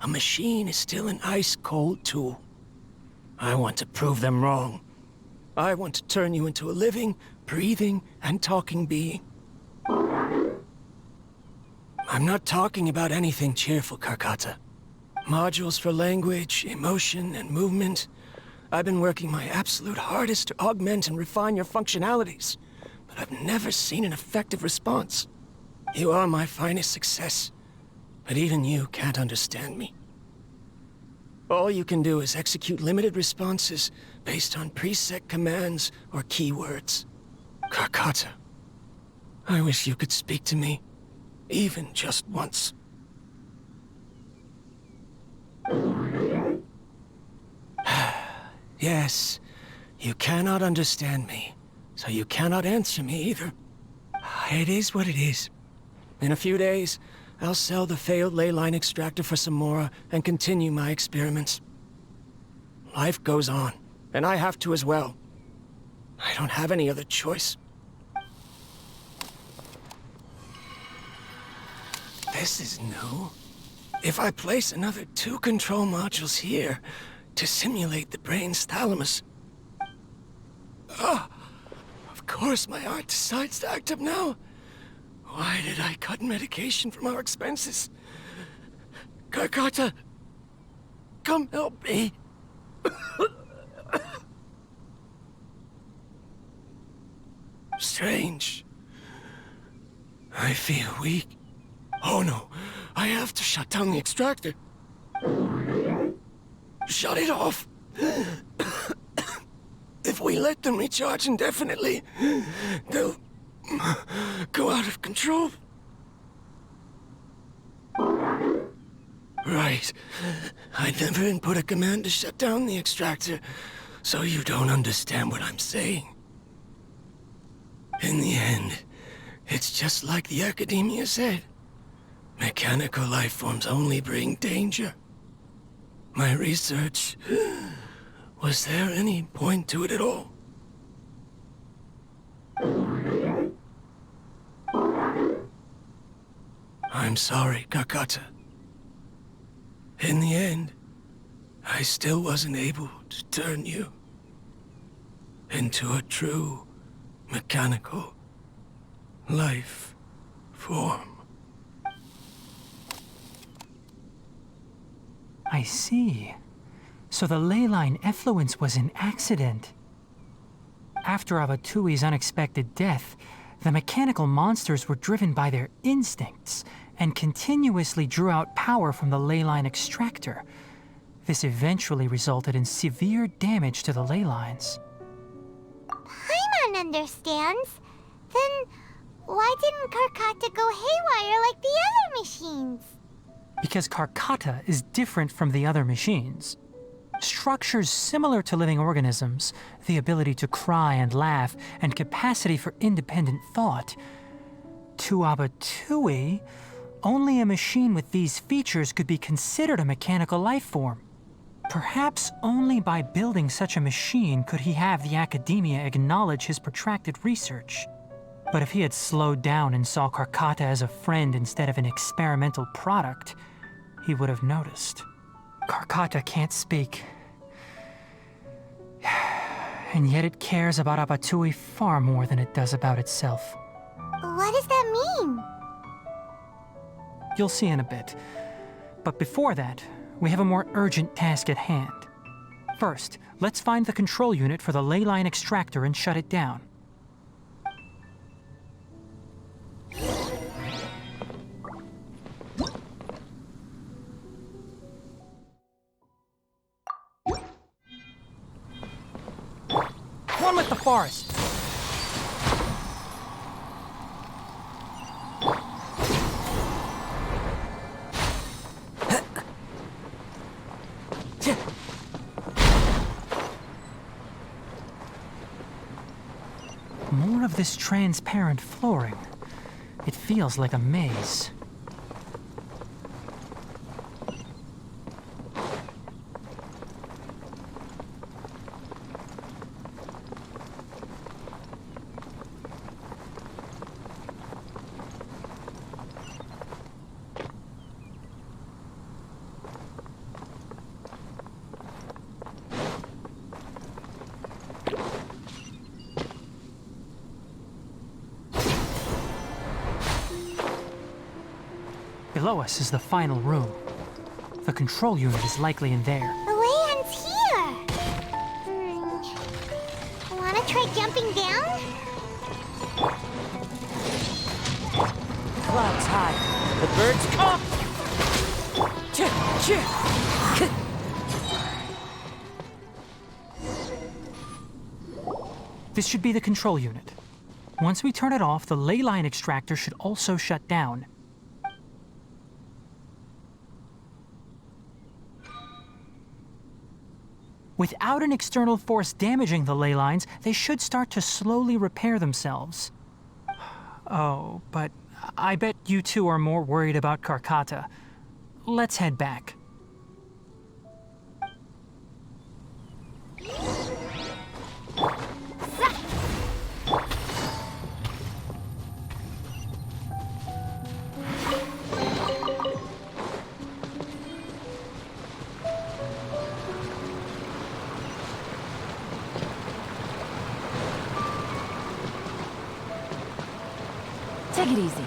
a machine is still an ice-cold tool. I want to prove them wrong. I want to turn you into a living, breathing, and talking being. I'm not talking about anything cheerful, Karkata. Modules for language, emotion, and movement. I've been working my absolute hardest to augment and refine your functionalities, but I've never seen an effective response. You are my finest success, but even you can't understand me. All you can do is execute limited responses based on preset commands or keywords. Karkata, I wish you could speak to me, even just once. Yes, you cannot understand me, so you cannot answer me either. It is what it is. In a few days, I'll sell the failed ley line extractor for some more and continue my experiments. Life goes on, and I have to as well. I don't have any other choice. This is new. If I place another 2 control modules here to simulate the brain's thalamus... Of course my heart decides to act up now. Why did I cut medication from our expenses? Karkata, come help me. Strange. I feel weak. Oh no, I have to shut down the extractor. Shut it off. If we let them recharge indefinitely, they'll go out of control. Right. I never input a command to shut down the extractor, so you don't understand what I'm saying. In the end, it's just like the academia said. Mechanical life forms only bring danger. My research... Was there any point to it at all? I'm sorry, Karkata. In the end, I still wasn't able to turn you into a true mechanical life form. I see. So the ley line effluence was an accident. After Abatui's unexpected death, the mechanical monsters were driven by their instincts and continuously drew out power from the ley line extractor. This eventually resulted in severe damage to the ley lines. Paimon understands. Then why didn't Karkata go haywire like the other machines? Because Karkata is different from the other machines. Structures similar to living organisms, the ability to cry and laugh, and capacity for independent thought. To Abatui, only a machine with these features could be considered a mechanical life form. Perhaps only by building such a machine could he have the academia acknowledge his protracted research. But if he had slowed down and saw Karkata as a friend instead of an experimental product, he would have noticed. Karkata can't speak. And yet it cares about Abatui far more than it does about itself. What does that mean? You'll see in a bit. But before that, we have a more urgent task at hand. First, let's find the control unit for the ley line extractor and shut it down. One with the forest! More of this transparent flooring. It feels like a maze. Below us is the final room. The control unit is likely in there. The way ends here. Wanna try jumping down? Clouds high. The birds come. This should be the control unit. Once we turn it off, the ley line extractor should also shut down. Without an external force damaging the ley lines, they should start to slowly repair themselves. Oh, but I bet you two are more worried about Karkata. Let's head back. Take it easy.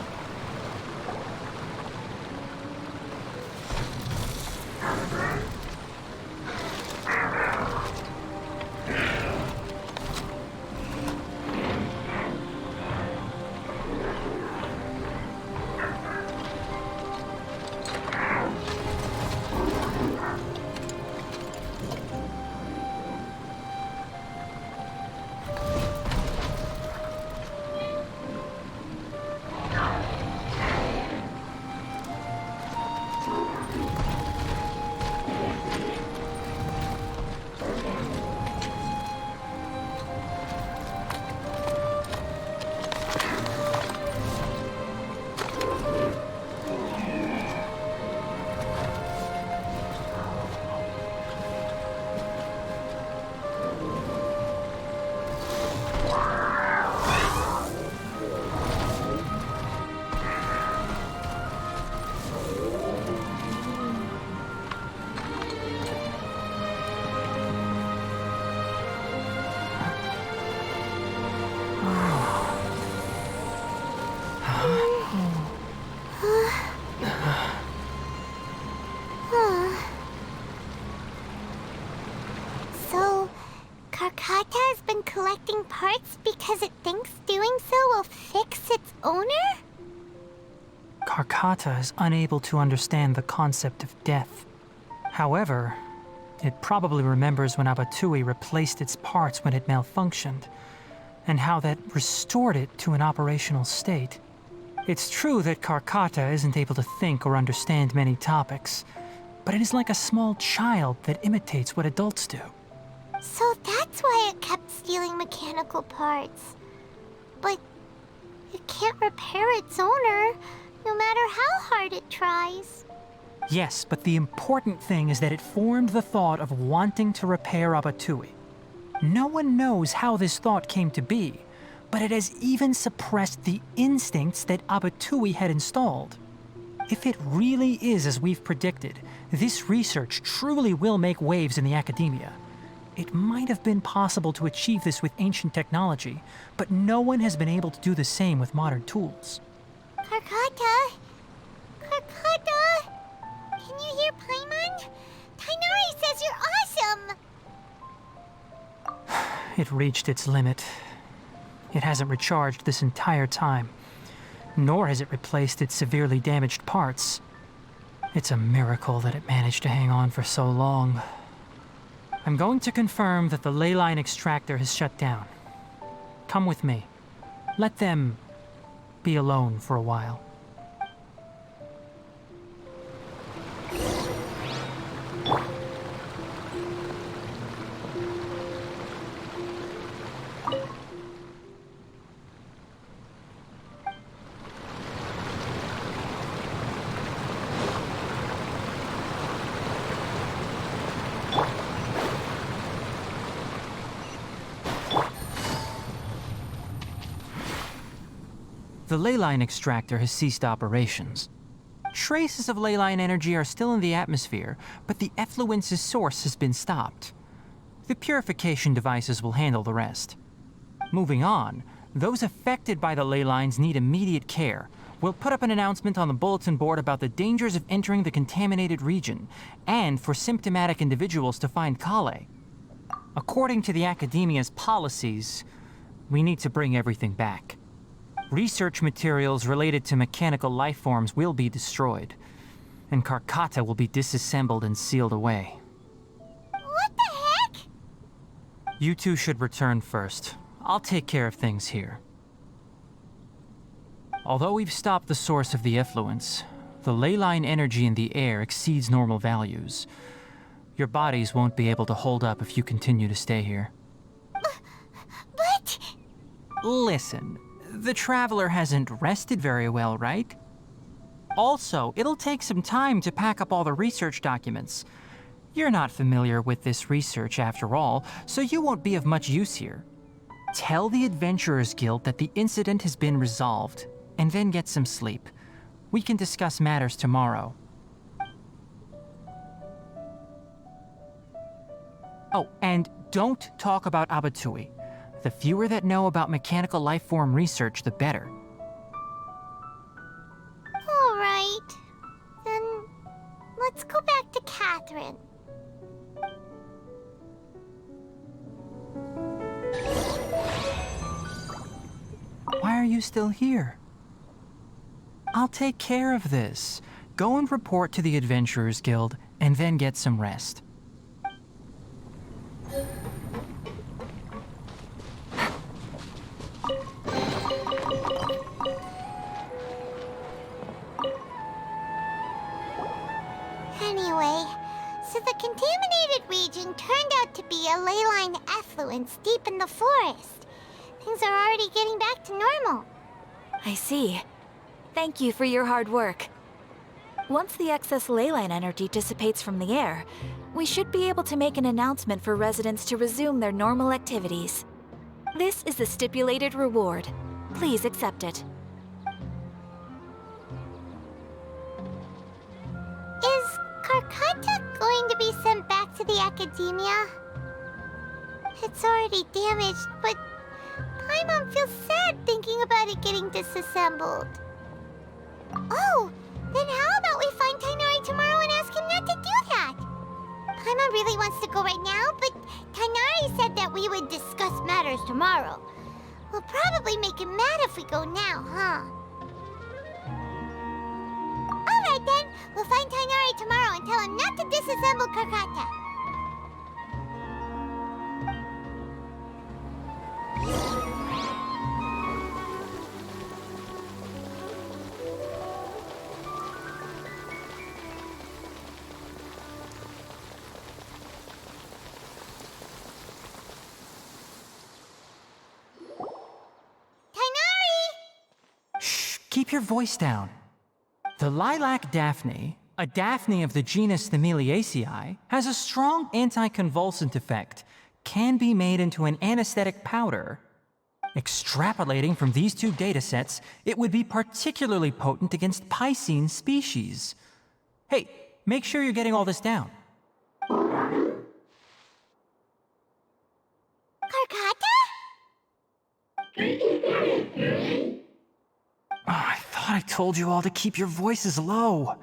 Karkata has been collecting parts because it thinks doing so will fix its owner? Karkata is unable to understand the concept of death. However, it probably remembers when Abatui replaced its parts when it malfunctioned, and how that restored it to an operational state. It's true that Karkata isn't able to think or understand many topics, but it is like a small child that imitates what adults do. So that's why it kept stealing mechanical parts. But it can't repair its owner, no matter how hard it tries. Yes, but the important thing is that it formed the thought of wanting to repair Abatui. No one knows how this thought came to be, but it has even suppressed the instincts that Abatui had installed. If it really is as we've predicted, this research truly will make waves in the academia. It might have been possible to achieve this with ancient technology, but no one has been able to do the same with modern tools. Karkata? Karkata? Can you hear Paimon? Tighnari says you're awesome! It reached its limit. It hasn't recharged this entire time, nor has it replaced its severely damaged parts. It's a miracle that it managed to hang on for so long. I'm going to confirm that the ley line extractor has shut down. Come with me. Let them be alone for a while. The ley line extractor has ceased operations. Traces of ley line energy are still in the atmosphere, but the effluence's source has been stopped. The purification devices will handle the rest. Moving on, those affected by the ley lines need immediate care. We'll put up an announcement on the bulletin board about the dangers of entering the contaminated region, and for symptomatic individuals to find Kale. According to the Academia's policies, we need to bring everything back. Research materials related to mechanical life forms will be destroyed, and Karkata will be disassembled and sealed away. What the heck? You two should return first. I'll take care of things here. Although we've stopped the source of the effluence, the ley line energy in the air exceeds normal values. Your bodies won't be able to hold up if you continue to stay here. But... Listen. The Traveler hasn't rested very well, right? Also, it'll take some time to pack up all the research documents. You're not familiar with this research after all, so you won't be of much use here. Tell the Adventurers Guild that the incident has been resolved, and then get some sleep. We can discuss matters tomorrow. Oh, and don't talk about Abatui. The fewer that know about mechanical life form research, the better. All right. Then let's go back to Katheryne. Why are you still here? I'll take care of this. Go and report to the Adventurers Guild, and then get some rest. Anyway, so the contaminated region turned out to be a ley line effluence deep in the forest. Things are already getting back to normal. I see. Thank you for your hard work. Once the excess ley line energy dissipates from the air, we should be able to make an announcement for residents to resume their normal activities. This is the stipulated reward. Please accept it. Is Karkata going to be sent back to the Academia? It's already damaged, but Paimon feels sad thinking about it getting disassembled. Oh, then how about we find Tighnari tomorrow and ask him not to do that? Paimon really wants to go right now, but Tighnari Tighnari said that we would discuss matters tomorrow. We'll probably make him mad if we go now, huh? Alright then, we'll find Tighnari tomorrow and tell him not to disassemble Karkata. Keep your voice down. The lilac daphne, a daphne of the genus Thameliaceae, has a strong anticonvulsant effect, can be made into an anesthetic powder. Extrapolating from these two datasets, it would be particularly potent against Piscine species. Hey, make sure you're getting all this down. Karkata? Oh, I thought I told you all to keep your voices low.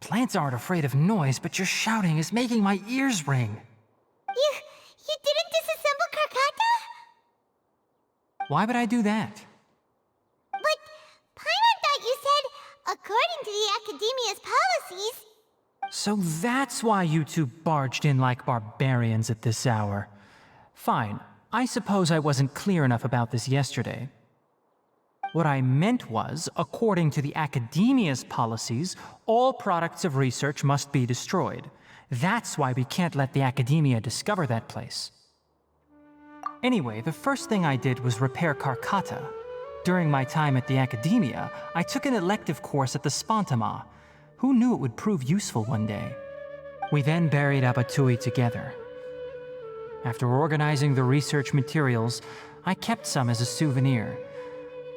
Plants aren't afraid of noise, but your shouting is making my ears ring. You didn't disassemble Karkata? Why would I do that? But Paimon thought you said, according to the Academia's policies... So that's why you two barged in like barbarians at this hour. Fine, I suppose I wasn't clear enough about this yesterday. What I meant was, according to the Academia's policies, all products of research must be destroyed. That's why we can't let the Academia discover that place. Anyway, the first thing I did was repair Karkata. During my time at the Academia, I took an elective course at the Spontama. Who knew it would prove useful one day? We then buried Abatui together. After organizing the research materials, I kept some as a souvenir.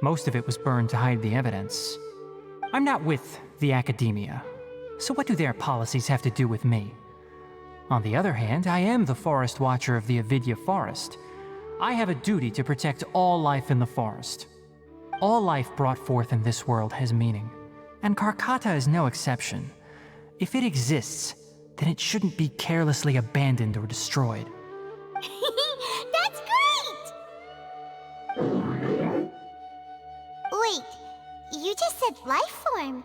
Most of it was burned to hide the evidence. I'm not with the Academia, so what do their policies have to do with me? On the other hand, I am the Forest Watcher of the Avidya Forest. I have a duty to protect all life in the forest. All life brought forth in this world has meaning, and Karkata is no exception. If it exists, then it shouldn't be carelessly abandoned or destroyed. That's great! Wait, you just said life form.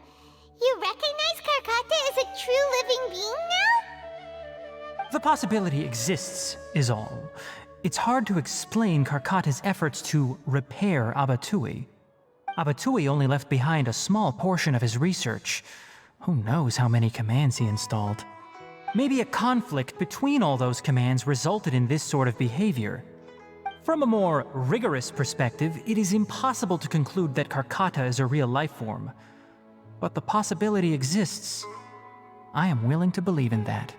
You recognize Karkata as a true living being now? The possibility exists, is all. It's hard to explain Karkata's efforts to repair Abatui. Abatui only left behind a small portion of his research. Who knows how many commands he installed? Maybe a conflict between all those commands resulted in this sort of behavior. From a more rigorous perspective, it is impossible to conclude that Karkata is a real life form. But the possibility exists. I am willing to believe in that.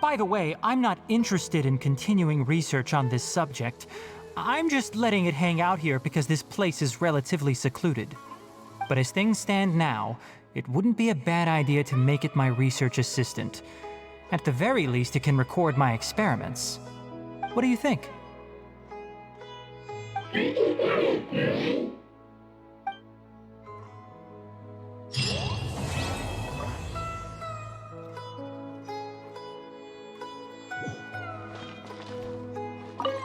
By the way, I'm not interested in continuing research on this subject. I'm just letting it hang out here because this place is relatively secluded. But as things stand now, it wouldn't be a bad idea to make it my research assistant. At the very least, it can record my experiments. What do you think?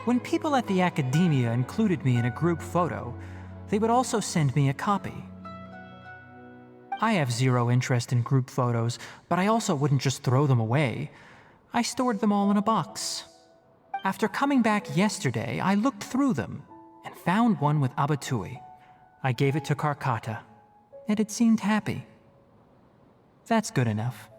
When people at the Academia included me in a group photo, they would also send me a copy. I have zero interest in group photos, but I also wouldn't just throw them away. I stored them all in a box. After coming back yesterday, I looked through them and found one with Abatui. I gave it to Karkata, and it seemed happy. That's good enough.